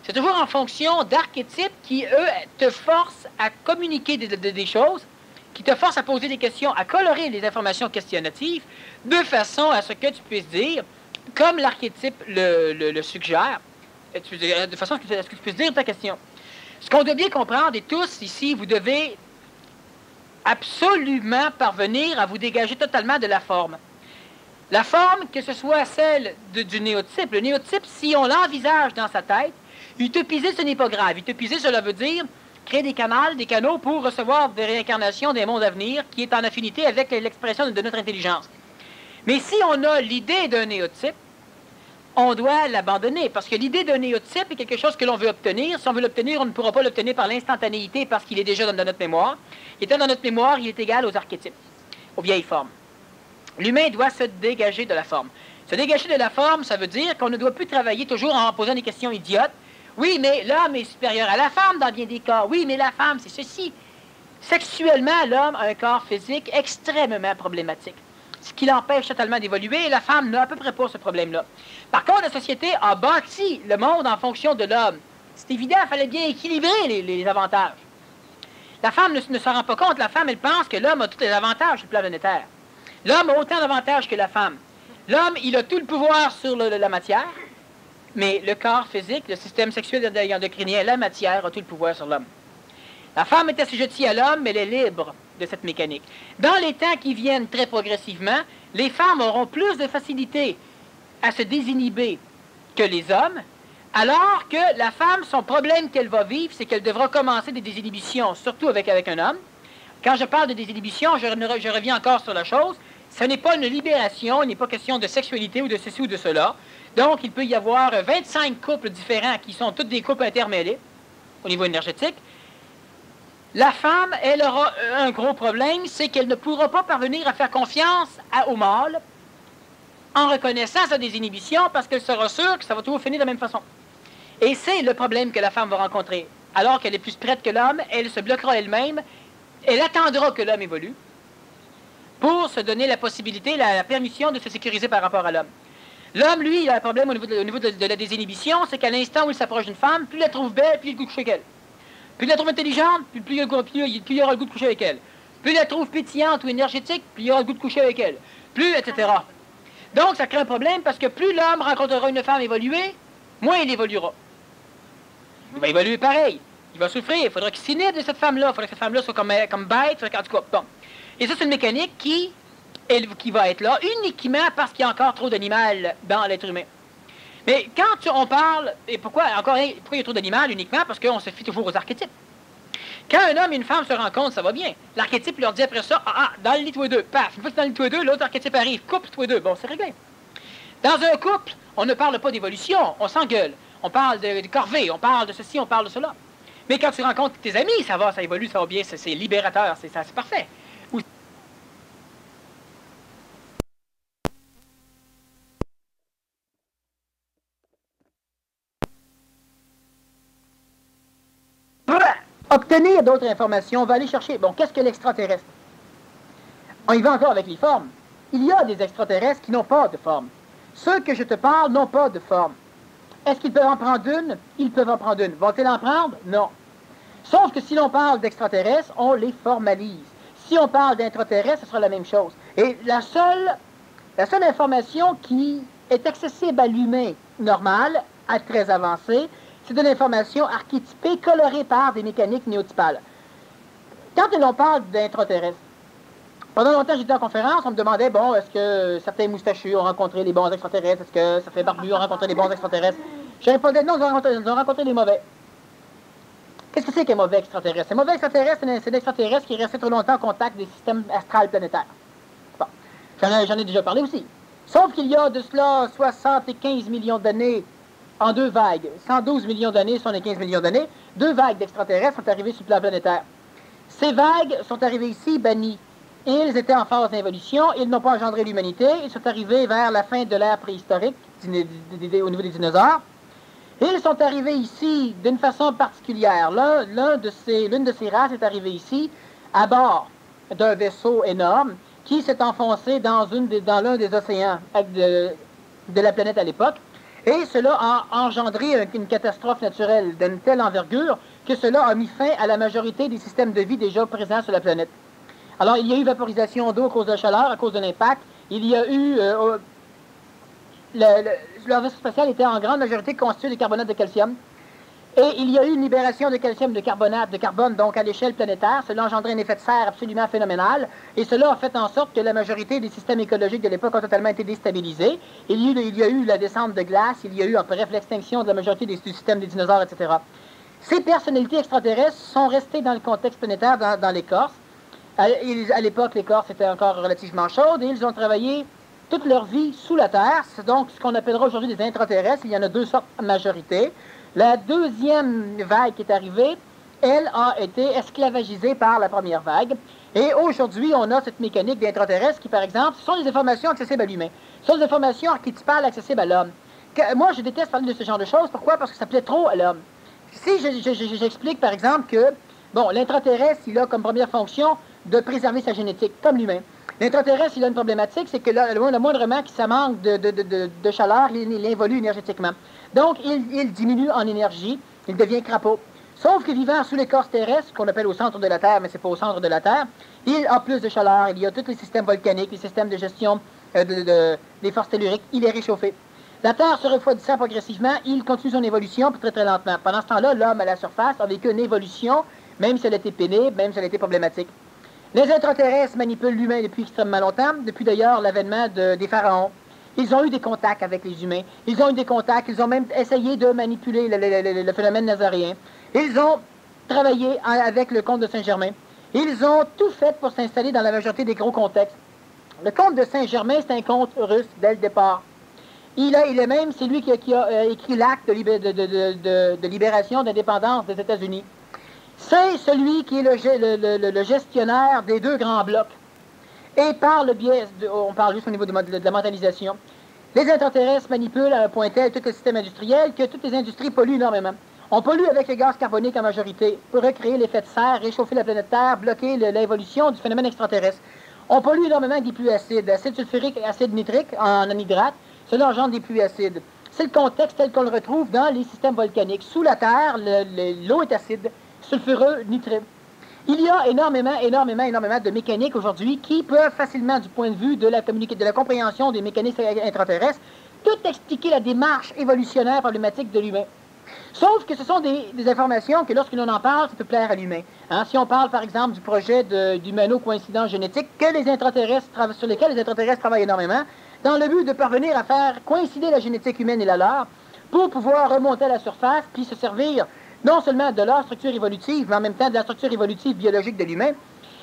c'est toujours en fonction d'archétypes qui, eux, te forcent à communiquer des choses, qui te forcent à poser des questions, à colorer les informations questionnatives, de façon à ce que tu puisses dire, comme l'archétype le suggère, de façon à ce que tu puisses dire ta question. Ce qu'on doit bien comprendre, et tous ici, vous devez absolument parvenir à vous dégager totalement de la forme. La forme, que ce soit celle du néotype. Le néotype, si on l'envisage dans sa tête, utopiser, ce n'est pas grave. Utopiser, cela veut dire créer des canaux pour recevoir des réincarnations des mondes à venir qui est en affinité avec l'expression de notre intelligence. Mais si on a l'idée d'un néotype, on doit l'abandonner, parce que l'idée d'un néotype est quelque chose que l'on veut obtenir. Si on veut l'obtenir, on ne pourra pas l'obtenir par l'instantanéité parce qu'il est déjà dans notre mémoire. Étant dans notre mémoire, il est égal aux archétypes, aux vieilles formes. L'humain doit se dégager de la forme. Se dégager de la forme, ça veut dire qu'on ne doit plus travailler toujours en posant des questions idiotes. Oui, mais l'homme est supérieur à la femme dans bien des cas. Oui, mais la femme, c'est ceci. Sexuellement, l'homme a un corps physique extrêmement problématique, ce qui l'empêche totalement d'évoluer, et la femme n'a à peu près pas ce problème-là. Par contre, la société a bâti le monde en fonction de l'homme. C'est évident, il fallait bien équilibrer les avantages. La femme ne s'en rend pas compte. La femme, elle pense que l'homme a tous les avantages sur le plan planétaire. L'homme a autant d'avantages que la femme. L'homme, il a tout le pouvoir sur la matière, mais le corps physique, le système sexuel endocrinien, la matière, a tout le pouvoir sur l'homme. La femme est assujettie à l'homme, mais elle est libre de cette mécanique. Dans les temps qui viennent très progressivement, les femmes auront plus de facilité à se désinhiber que les hommes, alors que la femme, son problème qu'elle va vivre, c'est qu'elle devra commencer des désinhibitions, surtout avec un homme. Quand je parle de désinhibition, je reviens encore sur la chose. Ce n'est pas une libération, il n'est pas question de sexualité ou de ceci ou de cela. Donc, il peut y avoir 25 couples différents qui sont tous des couples intermêlés au niveau énergétique. La femme, elle aura un gros problème, c'est qu'elle ne pourra pas parvenir à faire confiance au mâle en reconnaissant sa désinhibition parce qu'elle sera sûre que ça va toujours finir de la même façon. Et c'est le problème que la femme va rencontrer. Alors qu'elle est plus prête que l'homme, elle se bloquera elle-même, elle attendra que l'homme évolue pour se donner la possibilité, la permission de se sécuriser par rapport à l'homme. L'homme, lui, il a un problème au niveau de la désinhibition, c'est qu'à l'instant où il s'approche d'une femme, plus il la trouve belle, plus il a le goût de coucher avec elle. Plus il la trouve intelligente, plus il aura le goût de coucher avec elle. Plus il la trouve pétillante ou énergétique, plus il aura le goût de coucher avec elle. Plus, etc. Donc, ça crée un problème parce que plus l'homme rencontrera une femme évoluée, moins il évoluera. Il va évoluer pareil. Il va souffrir. Il faudra qu'il s'inhibe de cette femme-là. Il faudra que cette femme-là soit comme bête. En tout cas, bon. Et ça, c'est une mécanique qui va être là uniquement parce qu'il y a encore trop d'animal dans l'être humain. Mais quand on parle, et pourquoi il y a trop d'animal uniquement? Parce qu'on se fie toujours aux archétypes. Quand un homme et une femme se rencontrent, ça va bien. L'archétype leur dit après ça, dans le lit tous les deux, paf, une fois que c'est dans le lit tous les deux, l'autre archétype arrive, couple tous les deux, bon, c'est réglé. Dans un couple, on ne parle pas d'évolution, on s'engueule. On parle de corvée, on parle de ceci, on parle de cela. Mais quand tu rencontres tes amis, ça va, ça évolue, ça va bien, c'est libérateur, c'est parfait. Obtenir d'autres informations, on va aller chercher, bon, qu'est-ce que l'extraterrestre? On y va encore avec les formes. Il y a des extraterrestres qui n'ont pas de forme. Ceux que je te parle n'ont pas de forme. Est-ce qu'ils peuvent en prendre une? Ils peuvent en prendre une. Vont-ils en prendre? Non. Sauf que si l'on parle d'extraterrestres, on les formalise. Si on parle d'intraterrestres, ce sera la même chose. Et la seule information qui est accessible à l'humain normal, à très avancé, c'est de l'information archétypée colorée par des mécaniques néotypales. Quand on parle d'intraterrestres, pendant longtemps, j'étais en conférence, on me demandait, bon, est-ce que certains moustachus ont rencontré les bons extraterrestres? Est-ce que certains barbus ont rencontré les bons extraterrestres? Je répondais, non, ils ont rencontré les mauvais. Qu'est-ce que c'est qu'un mauvais extraterrestre? Un mauvais extraterrestre, c'est un extraterrestre qui est resté trop longtemps en contact des systèmes astrales planétaires. Bon, j'en ai déjà parlé aussi. Sauf qu'il y a de cela 75 millions d'années, en deux vagues, 112 millions d'années, 75 millions d'années, deux vagues d'extraterrestres sont arrivées sur le plan planétaire. Ces vagues sont arrivées ici, bannies. Ils étaient en phase d'involution, ils n'ont pas engendré l'humanité, ils sont arrivés vers la fin de l'ère préhistorique au niveau des dinosaures. Et ils sont arrivés ici d'une façon particulière. L'une de ces races est arrivée ici à bord d'un vaisseau énorme qui s'est enfoncé dans l'un des océans de la planète à l'époque. Et cela a engendré une catastrophe naturelle d'une telle envergure que cela a mis fin à la majorité des systèmes de vie déjà présents sur la planète. Alors, il y a eu vaporisation d'eau à cause de la chaleur, à cause de l'impact. Il y a eu... le vaisseau spatial était en grande majorité constitué de carbonate de calcium. Et il y a eu une libération de calcium, de carbone, donc à l'échelle planétaire. Cela a engendré un effet de serre absolument phénoménal. Et cela a fait en sorte que la majorité des systèmes écologiques de l'époque ont totalement été déstabilisés. Il y a eu la descente de glace, il y a eu, en bref, l'extinction de la majorité du système des dinosaures, etc. Ces personnalités extraterrestres sont restées dans le contexte planétaire, dans l'écorce. À l'époque, l'écorce était encore relativement chaude et ils ont travaillé toute leur vie sous la Terre. C'est donc ce qu'on appellera aujourd'hui des intraterrestres. Il y en a deux sortes en majorité. La deuxième vague qui est arrivée, elle a été esclavagisée par la première vague. Et aujourd'hui, on a cette mécanique d'intraterrestres qui, par exemple, sont des informations accessibles à l'humain. Ce sont des informations archétypales accessibles à l'homme. Moi, je déteste parler de ce genre de choses. Pourquoi? Parce que ça plaît trop à l'homme. Si j'explique, par exemple, que, bon, l'intraterrestre, il a comme première fonction de préserver sa génétique, comme l'humain. L'intraterrestre, il a une problématique, c'est que le moindrement qu'il ça manque de chaleur, il évolue énergétiquement. Donc, il diminue en énergie, il devient crapaud. Sauf que vivant sous l'écorce terrestre, qu'on appelle au centre de la Terre, mais c'est pas au centre de la Terre, il a plus de chaleur, il y a tous les systèmes volcaniques, les systèmes de gestion des forces telluriques, il est réchauffé. La Terre se refroidissant progressivement, il continue son évolution, puis très très lentement. Pendant ce temps-là, l'homme à la surface a vécu une évolution, même si elle était pénible, même si elle était problématique. Les intraterrestres manipulent l'humain depuis extrêmement longtemps, depuis d'ailleurs l'avènement des pharaons. Ils ont eu des contacts avec les humains. Ils ont eu des contacts, ils ont même essayé de manipuler le phénomène nazaréen. Ils ont travaillé avec le comte de Saint-Germain. Ils ont tout fait pour s'installer dans la majorité des gros contextes. Le comte de Saint-Germain, c'est un comte russe dès le départ. C'est lui qui a écrit l'acte de libération d'indépendance des États-Unis. C'est celui qui est le gestionnaire des deux grands blocs. Et par le biais, on parle juste au niveau de la mentalisation, les intraterrestres manipulent à un point tel tout le système industriel que toutes les industries polluent énormément. On pollue avec les gaz carboniques en majorité pour recréer l'effet de serre, réchauffer la planète Terre, bloquer l'évolution du phénomène extraterrestre. On pollue énormément avec des pluies acides, acide sulfurique et acide nitrique en anhydrate. Cela engendre des pluies acides. C'est le contexte tel qu'on le retrouve dans les systèmes volcaniques. Sous la Terre, l'eau est acide, sulfureux, nitré. Il y a énormément de mécaniques aujourd'hui qui peuvent facilement, du point de vue de la compréhension des mécaniques intraterrestres, tout expliquer la démarche évolutionnaire problématique de l'humain. Sauf que ce sont des informations que lorsque l'on en parle, ça peut plaire à l'humain. Hein? Si on parle, par exemple, du projet d'humano-coïncidence génétique sur lesquels les intraterrestres travaillent énormément, dans le but de parvenir à faire coïncider la génétique humaine et la leur, pour pouvoir remonter à la surface, puis se servir non seulement de leur structure évolutive, mais en même temps de la structure évolutive biologique de l'humain.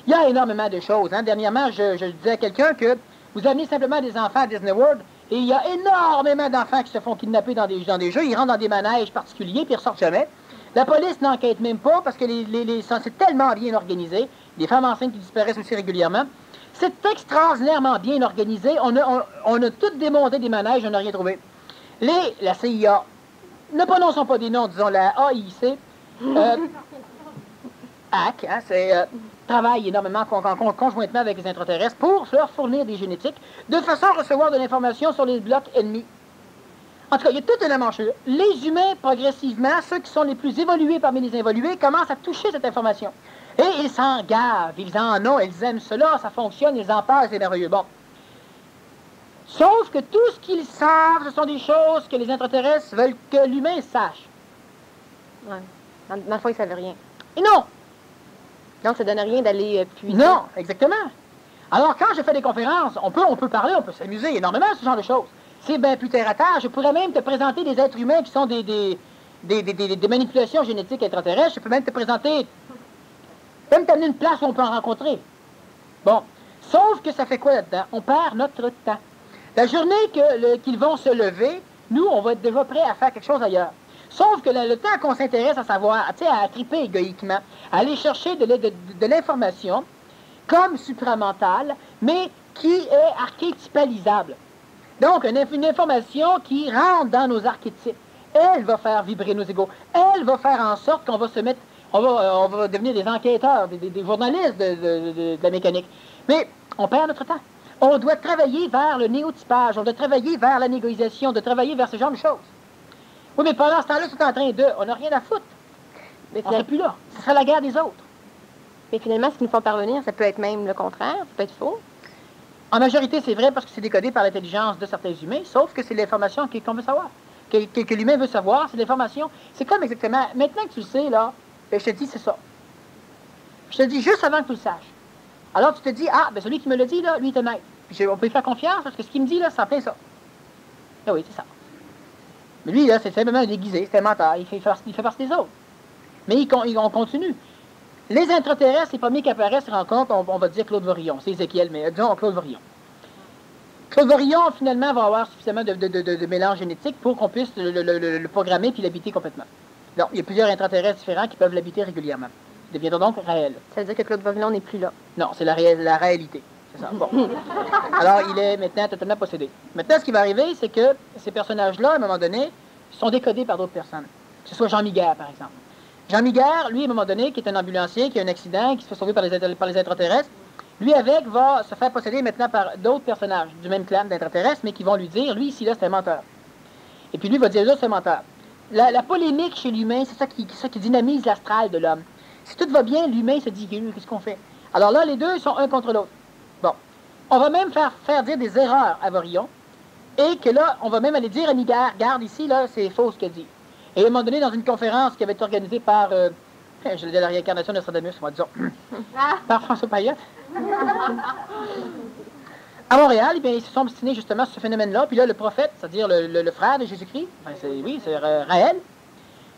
Il y a énormément de choses. Hein. Dernièrement, je disais à quelqu'un que vous amenez simplement des enfants à Disney World et il y a énormément d'enfants qui se font kidnapper dans des jeux. Ils rentrent dans des manèges particuliers puis ils ne ressortent jamais. La police n'enquête même pas parce que c'est tellement bien organisé. Les femmes enceintes qui disparaissent aussi régulièrement. C'est extraordinairement bien organisé. On a tout démonté des manèges, on n'a rien trouvé. La CIA, ne prononçons pas des noms, disons la AIC, AC, hein, travaille énormément conjointement avec les extraterrestres pour leur fournir des génétiques de façon à recevoir de l'information sur les blocs ennemis. En tout cas, il y a toute une manchure. Les humains, progressivement, ceux qui sont les plus évolués parmi les involués, commencent à toucher cette information. Et ils s'en gavent, ils en ont, ils aiment cela, ça fonctionne, ils en parlent, c'est merveilleux. Bon. Sauf que tout ce qu'ils savent, ce sont des choses que les extraterrestres veulent que l'humain sache. Ouais. Dans le fond, ils ne savaient rien. Et non! Donc, ça ne donne rien d'aller plus... Non, exactement. Alors, quand je fais des conférences, on peut parler, on peut s'amuser énormément, ce genre de choses. C'est bien plus terre à terre. Je pourrais même te présenter des êtres humains qui sont des manipulations génétiques extraterrestres. Je peux même te présenter... même t'amener une place où on peut en rencontrer. Bon. Sauf que ça fait quoi là-dedans? On perd notre temps. La journée qu'ils vont se lever, nous, on va être déjà prêts à faire quelque chose ailleurs. Sauf que le temps qu'on s'intéresse à savoir, à triper égoïquement, à aller chercher de l'information comme supramentale, mais qui est archétypalisable. Donc, une information qui rentre dans nos archétypes. Elle va faire vibrer nos égos. Elle va faire en sorte qu'on va se mettre... On va devenir des enquêteurs, des journalistes de la mécanique. Mais on perd notre temps. On doit travailler vers le néotypage, on doit travailler vers la négociation, on doit travailler vers ce genre de choses. Oui, mais pendant ce temps-là, c'est en train de... On n'a rien à foutre. Mais on ne serait plus là. Ce serait la guerre des autres. Mais finalement, ce qu'ils nous font parvenir, ça peut être même le contraire, ça peut être faux. En majorité, c'est vrai parce que c'est décodé par l'intelligence de certains humains, sauf que c'est l'information qu'on veut savoir. Que l'humain veut savoir, c'est l'information. C'est comme exactement... Maintenant que tu le sais, là, ben, je te dis, c'est ça. Je te le dis juste avant que tu le saches. Alors tu te dis, ah, ben celui qui me l'a dit, là, lui, il est honnête. Puis on peut lui faire confiance parce que ce qu'il me dit, là, c'est en plein ça. Ah oui, c'est ça. Mais lui, là, c'est simplement déguisé, c'est un menteur, il fait partie des autres. Mais on continue. Les intraterrestres, les premiers qui apparaissent se rencontrent, on va dire Claude Vorillon, c'est Ézéchiel, mais disons Claude Vorillon. Claude Vorillon, finalement, va avoir suffisamment de mélange génétique pour qu'on puisse le programmer puis l'habiter complètement. Donc, il y a plusieurs intraterrestres différents qui peuvent l'habiter régulièrement. Ils deviendront donc réels. Ça veut dire que Claude Vorillon n'est plus là. Non, c'est la réalité. C'est ça. Bon. Alors, il est maintenant totalement possédé. Maintenant, ce qui va arriver, c'est que ces personnages-là, à un moment donné, sont décodés par d'autres personnes. Que ce soit Jean Miguel, par exemple. Jean Miguel, lui, à un moment donné, qui est un ambulancier, qui a un accident, qui se fait sauver par les extraterrestres, lui, avec, va se faire posséder maintenant par d'autres personnages du même clan d'extraterrestres, mais qui vont lui dire, lui, ici, là, c'est un menteur. Et puis lui va dire, là, c'est un menteur. La polémique chez l'humain, c'est ça qui dynamise l'astral de l'homme. Si tout va bien, l'humain se dit, qu'est-ce qu'on fait? Alors là, les deux, ils sont un contre l'autre. Bon. On va même faire dire des erreurs à Vorillon, et que là, on va même aller dire à Miguel, regarde ici, là, c'est faux ce qu'il dit. Et à un moment donné, dans une conférence qui avait été organisée par, je vais dire la réincarnation de Nostradamus, moi, disons, par François Payette, à Montréal, eh bien, ils se sont obstinés justement sur ce phénomène-là. Puis là, le prophète, c'est-à-dire le frère de Jésus-Christ, enfin, c'est Raël,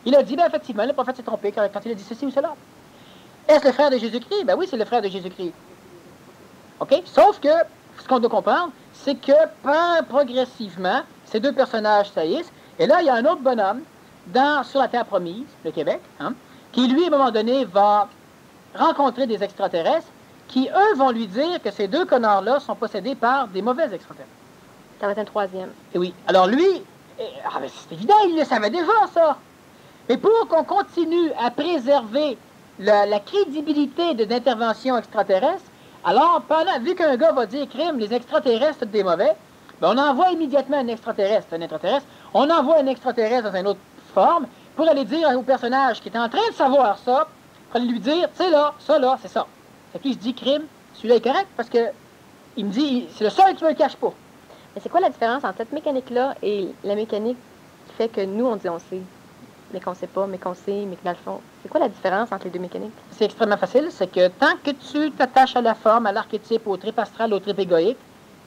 il a dit, ben effectivement, le prophète s'est trompé quand il a dit ceci ou cela. Est-ce le frère de Jésus-Christ? Ben oui, c'est le frère de Jésus-Christ. OK? Sauf que, ce qu'on doit comprendre, c'est que progressivement, ces deux personnages saillissent. Et là, il y a un autre bonhomme sur la Terre promise, le Québec, hein, qui, lui, à un moment donné, va rencontrer des extraterrestres qui, eux, vont lui dire que ces deux connards-là sont possédés par des mauvais extraterrestres. Ça va être un troisième. Et oui. Alors lui, ben c'est évident, il le savait déjà, ça. Mais pour qu'on continue à préserver la crédibilité d'intervention extraterrestre, alors, vu qu'un gars va dire crime, les extraterrestres, c'est des mauvais, ben on envoie immédiatement un extraterrestre, on envoie un extraterrestre dans une autre forme pour aller dire au personnage qui est en train de savoir ça, pour aller lui dire, tu sais là, c'est ça. Et puis il se dit crime, celui-là est correct parce que il me dit, c'est le seul qui me le cache pas. Mais c'est quoi la différence entre cette mécanique-là et la mécanique qui fait que nous, on dit on sait, mais qu'on sait pas, mais qu'on sait, mais que dans le fond, c'est quoi la différence entre les deux mécaniques? C'est extrêmement facile, c'est que tant que tu t'attaches à la forme, à l'archétype, au trip astral, au trip égoïque,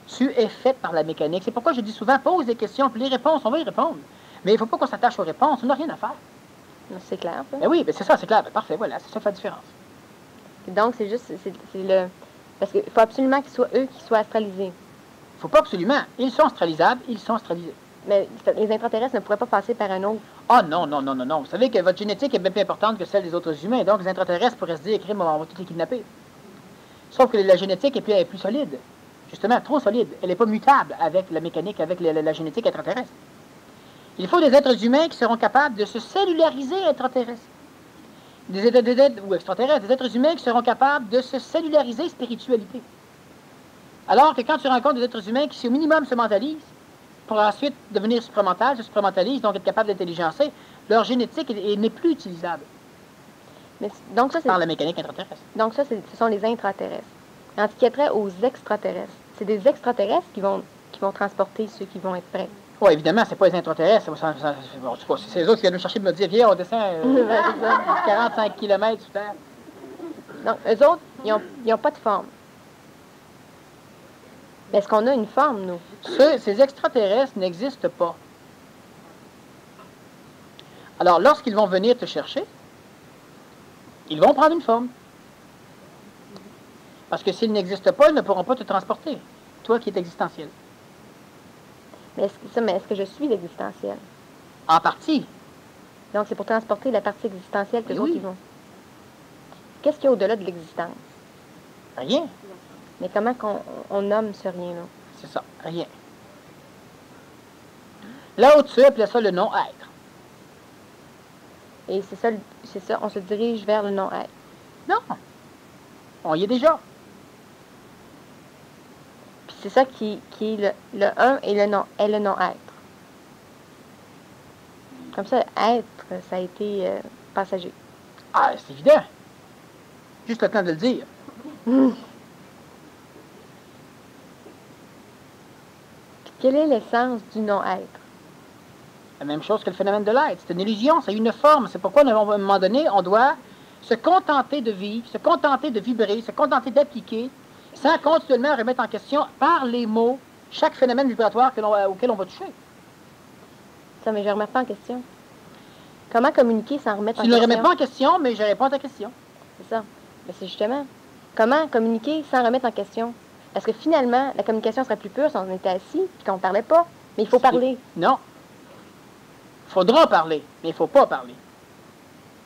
tu es fait par la mécanique. C'est pourquoi je dis souvent, pose des questions, puis les réponses, on va y répondre. Mais il ne faut pas qu'on s'attache aux réponses, on n'a rien à faire. C'est clair, ça. Ben oui, ben c'est ça, c'est clair. Ben parfait, voilà, c'est ça qui fait la différence. Donc, c'est juste, c'est le... Parce qu'il faut absolument qu'ils soient, eux, qui soient astralisés. Il ne faut pas absolument. Ils sont astralisables, ils sont astralisés. Mais les intraterrestres ne pourraient pas passer par un autre. Ah non, non, non, non, non. Vous savez que votre génétique est bien plus importante que celle des autres humains. Donc, les intraterrestres pourraient se dire, crime, on va tous les kidnapper. Sauf que la génétique est plus solide. Justement, trop solide. Elle n'est pas mutable avec la mécanique, avec la génétique extraterrestre. Il faut des êtres humains qui seront capables de se cellulariser extraterrestres. Ou extraterrestres, des êtres humains qui seront capables de se cellulariser spiritualité. Alors que quand tu rencontres des êtres humains qui, au minimum, se mentalisent, pour ensuite devenir supramentales, se supramentalisent, donc être capables d'intelligencer, leur génétique n'est plus utilisable Mais, donc, ça, par la mécanique extraterrestre. Donc, ça, ce sont les intraterrestres. En ce qui est trait aux extraterrestres, c'est des extraterrestres qui vont transporter ceux qui vont être prêts. Oui, évidemment, c'est pas les intraterrestres. C'est les autres qui viennent nous chercher de me dire, viens, on descend 45 km sur Terre. Donc, eux autres, ils n'ont pas de forme. Mais est-ce qu'on a une forme, nous? Ces extraterrestres n'existent pas. Alors, lorsqu'ils vont venir te chercher, ils vont prendre une forme. Parce que s'ils n'existent pas, ils ne pourront pas te transporter. Toi qui es existentiel. Mais est-ce que je suis l'existentiel? En partie. Donc, c'est pour transporter la partie existentielle que les Oui. autres, ils vont. Qu'est-ce qu'il y a au-delà de l'existence? Rien. Mais comment on nomme ce rien-là? C'est ça. Rien. Là au-dessus, appelez ça le non-être. Et c'est ça, on se dirige vers le non-être. Non. On y est déjà. Puis c'est ça qui est le un et le non-être. Comme ça, être, ça a été passager. Ah, c'est évident. Juste le temps de le dire. Quelle est l'essence du non-être? La même chose que le phénomène de l'être. C'est une illusion, c'est une forme. C'est pourquoi, à un moment donné, on doit se contenter de vivre, se contenter de vibrer, se contenter d'appliquer, sans continuellement remettre en question, par les mots, chaque phénomène vibratoire auquel on va toucher. Ça, mais je ne remets pas en question. Comment communiquer sans remettre en Tu ne question? le remets pas en question, mais je réponds à ta question. C'est ça. Mais c'est justement, comment communiquer sans remettre en question? Parce que finalement, la communication serait plus pure si on était assis et qu'on ne parlait pas. Mais il faut parler. Non. Il faudra parler, mais il ne faut pas parler.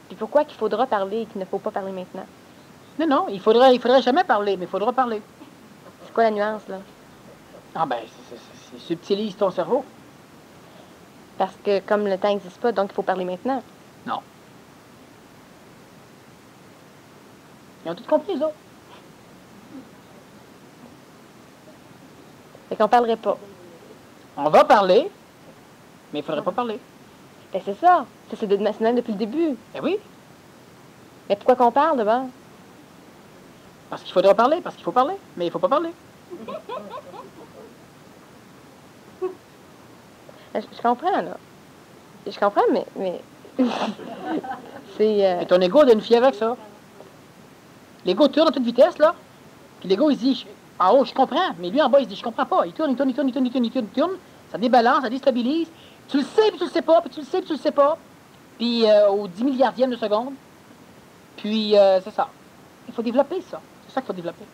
Puis pourquoi qu'il faudra parler et qu'il ne faut pas parler maintenant? Non, non, il faudrait jamais parler, mais il faudra parler. C'est quoi la nuance, là? Ah ben, c'est subtilise ton cerveau. Parce que comme le temps n'existe pas, donc il faut parler maintenant. Non. Ils ont tout compris, les autres. Fait qu'on parlerait pas. On va parler, mais il ne faudrait pas parler. Ben c'est ça. Ça, c'est même depuis le début. Eh oui, Mais pourquoi qu'on parle, d'abord? parce qu'il faudra parler, parce qu'il faut parler, mais il ne faut pas parler. Je comprends, là. Je comprends, mais... c'est... Et ton ego donne une fille avec ça. L'ego tourne à toute vitesse, là. Puis l'ego, il se dit, en haut, je comprends. Mais lui, en bas, il se dit, je comprends pas. Il tourne, il tourne, il tourne, il tourne, il tourne, il tourne, il tourne. Ça débalance, ça déstabilise. Tu le sais, puis tu le sais pas, puis tu le sais, puis tu le sais pas. Puis au 10 milliardième de seconde. Puis, c'est ça. Il faut développer ça. C'est ça qu'il faut développer.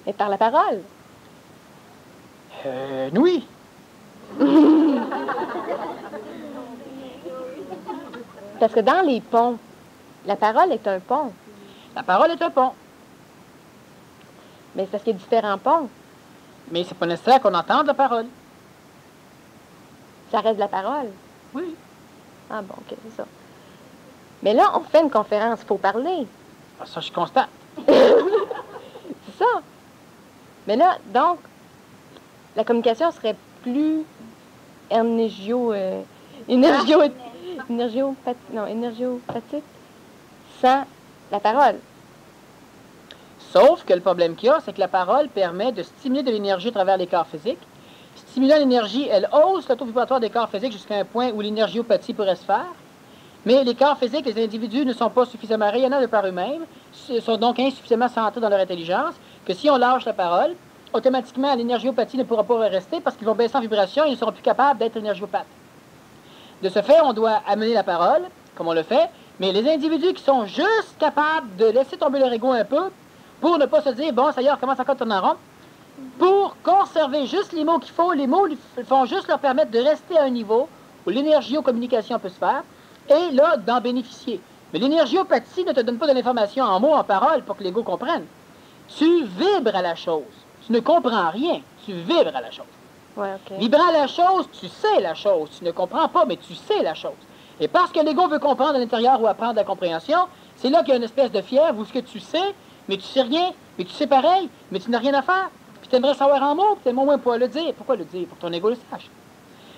Mais par la parole. Oui. Parce que dans les ponts, la parole est un pont. La parole est un pont. Mais c'est parce qu'il y a différents ponts. Mais c'est pas nécessaire qu'on entende la parole. Ça reste de la parole. Oui. Ah bon, ok, c'est ça. Mais là, on fait une conférence, il faut parler. Ah, ça, je constate. C'est ça. Mais là, donc, la communication serait plus énergiopathique sans la parole. Sauf que le problème qu'il y a, c'est que la parole permet de stimuler de l'énergie à travers les corps physiques. Stimulant l'énergie, elle hausse le taux vibratoire des corps physiques jusqu'à un point où l'énergiopathie pourrait se faire. Mais les corps physiques, les individus ne sont pas suffisamment rayonnants de par eux-mêmes, sont donc insuffisamment centrés dans leur intelligence, que si on lâche la parole, automatiquement l'énergiopathie ne pourra pas rester parce qu'ils vont baisser en vibration et ils ne seront plus capables d'être énergiopathes. De ce fait, on doit amener la parole comme on le fait, mais les individus qui sont juste capables de laisser tomber leur ego un peu, pour ne pas se dire, bon, ça y est, on commence encore à tourner en rond, pour conserver juste les mots qu'il faut, les mots font juste leur permettre de rester à un niveau où l'énergio-communication peut se faire, et là, d'en bénéficier. Mais l'énergiopathie ne te donne pas de l'information en mots, en paroles, pour que l'ego comprenne. Tu vibres à la chose. Tu ne comprends rien, tu vibres à la chose. Ouais, OK. Vibrant à la chose, tu sais la chose. Tu ne comprends pas, mais tu sais la chose. Et parce que l'ego veut comprendre à l'intérieur ou apprendre la compréhension, c'est là qu'il y a une espèce de fièvre où ce que tu sais, mais tu sais rien, mais tu sais pareil, mais tu n'as rien à faire. Puis tu aimerais savoir en mots, puis tu aimerais au moins pouvoir le dire. Pourquoi le dire? Pour que ton ego le sache.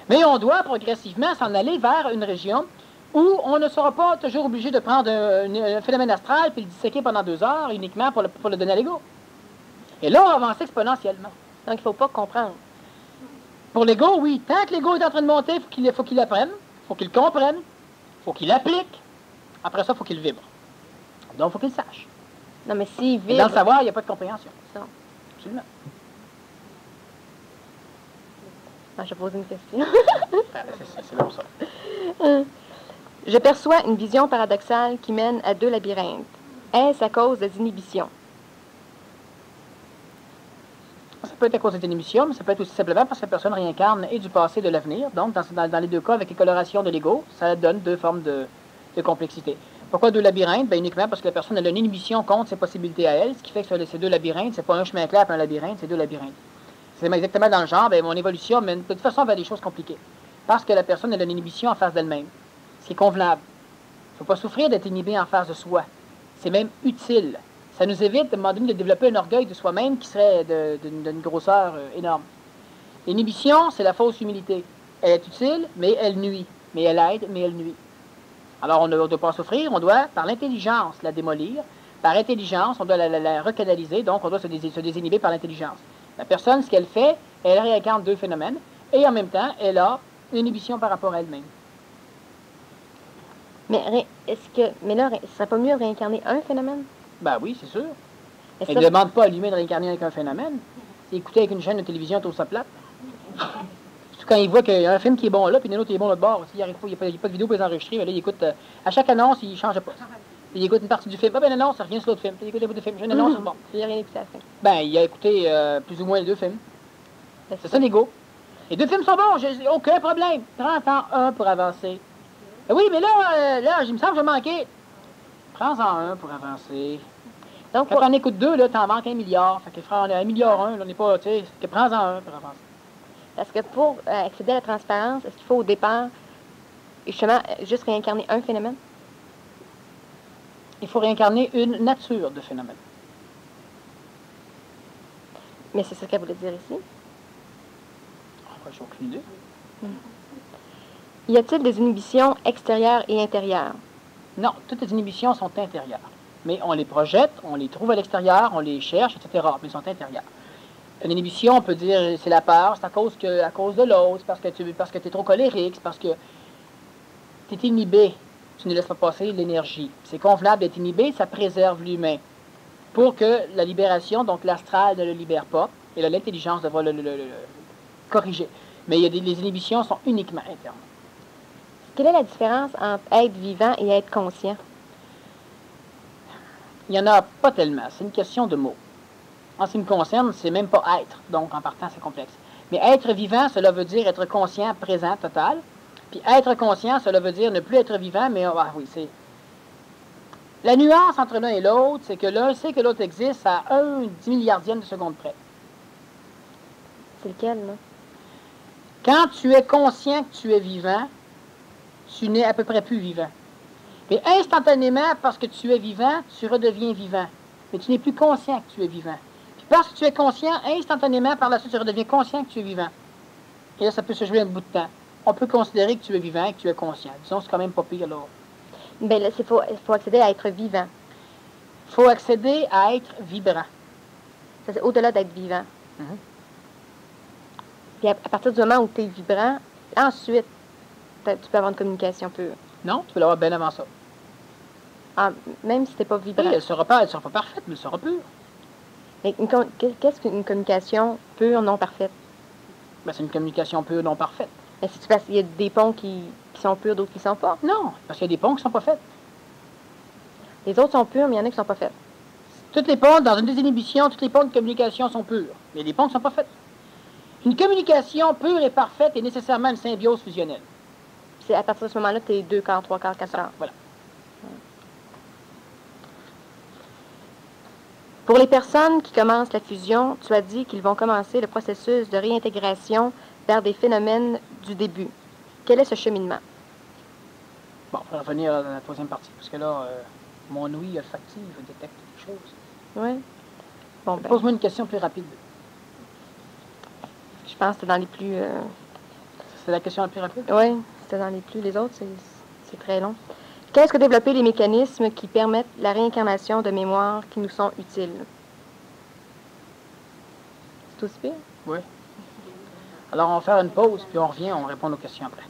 Mais on doit progressivement s'en aller vers une région où on ne sera pas toujours obligé de prendre un phénomène astral puis le disséquer pendant 2 heures uniquement pour le donner à l'ego. Et là, on va avancer exponentiellement. Donc, il ne faut pas comprendre. Pour l'ego, oui. Tant que l'ego est en train de monter, il faut qu'il apprenne, il faut qu'il comprenne, il faut qu'il applique. Après ça, il faut qu'il vibre. Donc, il faut qu'il sache. Non, mais s'il Et vibre... dans le savoir, il n'y a pas de compréhension. Non. Absolument. Ah, je pose une question. C'est comme ça. Je perçois une vision paradoxale qui mène à 2 labyrinthes. Est-ce à cause des inhibitions? Ça peut être à cause d'une émission, mais ça peut être aussi simplement parce que la personne réincarne et du passé et de l'avenir. Donc, dans les 2 cas, avec les colorations de l'ego, ça donne 2 formes de complexité. Pourquoi 2 labyrinthes? Ben, uniquement parce que la personne a une inhibition contre ses possibilités à elle, ce qui fait que sur ces 2 labyrinthes, c'est pas un chemin clair et un labyrinthe, c'est 2 labyrinthes. C'est exactement dans le genre, ben, mon évolution mène de toute façon vers des choses compliquées. Parce que la personne a une inhibition en face d'elle-même. Ce qui est convenable. Il ne faut pas souffrir d'être inhibé en face de soi. C'est même utile. Ça nous évite, à un moment donné, de développer un orgueil de soi-même qui serait d'une grosseur énorme. L'inhibition, c'est la fausse humilité. Elle est utile, mais elle nuit. Mais elle aide, mais elle nuit. Alors, on ne doit pas souffrir, on doit, par l'intelligence, la démolir. Par intelligence, on doit la recanaliser, donc on doit se désinhiber par l'intelligence. La personne, ce qu'elle fait, elle réincarne 2 phénomènes, et en même temps, elle a une inhibition par rapport à elle-même. Mais là, ce serait pas mieux de réincarner un phénomène? Ben oui, c'est sûr. Est-ce Elle ne que- demande pas à lui-même de réincarner avec un phénomène. C'est écouter avec une chaîne de télévision, tout ça plate. Surtout quand il voit qu'il y a un film qui est bon là, puis un autre qui est bon l'autre bord. Il n'y a pas de vidéo pour les enregistrer. Ben là, il écoute, à chaque annonce, il change de poste. Il écoute une partie du film. Ah ben non, ça revient sur l'autre film. Il écoute un bout du film. J'ai une annonce, c'est bon. Il n'y a rien écouté à la fin. Ben, il a écouté plus ou moins les 2 films. C'est ça l'ego. Les 2 films sont bons, j'ai aucun problème. 30 ans, un pour avancer. Ben oui, mais là, il me semble que j'ai manqué. Prends-en un pour avancer. Donc, Quand on écoute 2, là, t'en manques 1 milliard. Fait que on a 1 milliard 1, là, on n'est pas, tu sais, que prends-en un pour avancer. parce que pour accéder à la transparence, est-ce qu'il faut au départ, justement, juste réincarner un phénomène? Il faut réincarner une nature de phénomène. Mais c'est ce qu'elle voulait dire ici. J'ai aucune idée. Y a-t-il des inhibitions extérieures et intérieures? Non, toutes les inhibitions sont intérieures. Mais on les projette, on les trouve à l'extérieur, on les cherche, etc. Mais elles sont intérieures. Une inhibition, on peut dire, c'est la peur, c'est à cause de l'autre, parce que tu es trop colérique, c'est parce que tu es inhibé. Tu ne laisses pas passer l'énergie. C'est convenable d'être inhibé, ça préserve l'humain. Pour que la libération, donc l'astral ne le libère pas, et là, l'intelligence devra le corriger. Mais les inhibitions sont uniquement internes. Quelle est la différence entre être vivant et être conscient? Il n'y en a pas tellement. C'est une question de mots. En ce qui me concerne, c'est même pas être. Donc, en partant, c'est complexe. Mais être vivant, cela veut dire être conscient, présent, total. Puis être conscient, cela veut dire ne plus être vivant, mais ah oui, c'est... La nuance entre l'un et l'autre, c'est que l'un sait que l'autre existe à 1/10 milliardième de seconde près. C'est lequel, là? Quand tu es conscient que tu es vivant, tu n'es à peu près plus vivant. Mais instantanément, parce que tu es vivant, tu redeviens vivant. Mais tu n'es plus conscient que tu es vivant. Puis parce que tu es conscient, instantanément, par la suite, tu redeviens conscient que tu es vivant. Et là, ça peut se jouer un bout de temps. On peut considérer que tu es vivant et que tu es conscient. Disons, c'est quand même pas pire, alors. Bien, là, il faut accéder à être vivant. Il faut accéder à être vibrant. Ça, c'est au-delà d'être vivant. Mhm. Puis à partir du moment où tu es vibrant, ensuite, tu peux avoir une communication pure. Non, tu peux l'avoir bien avant ça. Ah, même si tu n'es pas vibrant. Oui, elle ne sera pas parfaite, mais elle sera pure. Mais qu'est-ce qu'une communication pure, non parfaite? Ben, c'est une communication pure non parfaite. Mais si tu passes, il y a des ponts qui qui sont purs, d'autres qui ne sont pas. Non, parce qu'il y a des ponts qui ne sont pas faits. Les autres sont purs, mais il y en a qui ne sont pas faits. Toutes les ponts, dans une désinhibition, toutes les ponts de communication sont purs. Mais les ponts ne sont pas faits. Une communication pure et parfaite est nécessairement une symbiose fusionnelle. C'est à partir de ce moment-là que tu es 2 quarts, 3 quarts, 4 quarts. Voilà. Pour les personnes qui commencent la fusion, tu as dit qu'ils vont commencer le processus de réintégration vers des phénomènes du début. Quel est ce cheminement? Bon, on va revenir à la troisième partie, parce que là, mon ouïe olfactive détecte quelque chose. Oui. Bon, ben, Pose-moi une question plus rapide. je pense que c'est dans les plus... C'est la question la plus rapide? Oui, c'était dans les plus. Les autres, c'est très long. Qu'est-ce que développer les mécanismes qui permettent la réincarnation de mémoires qui nous sont utiles? C'est aussi pire? Oui. Alors, on va faire une pause, puis on revient, on répond aux questions après.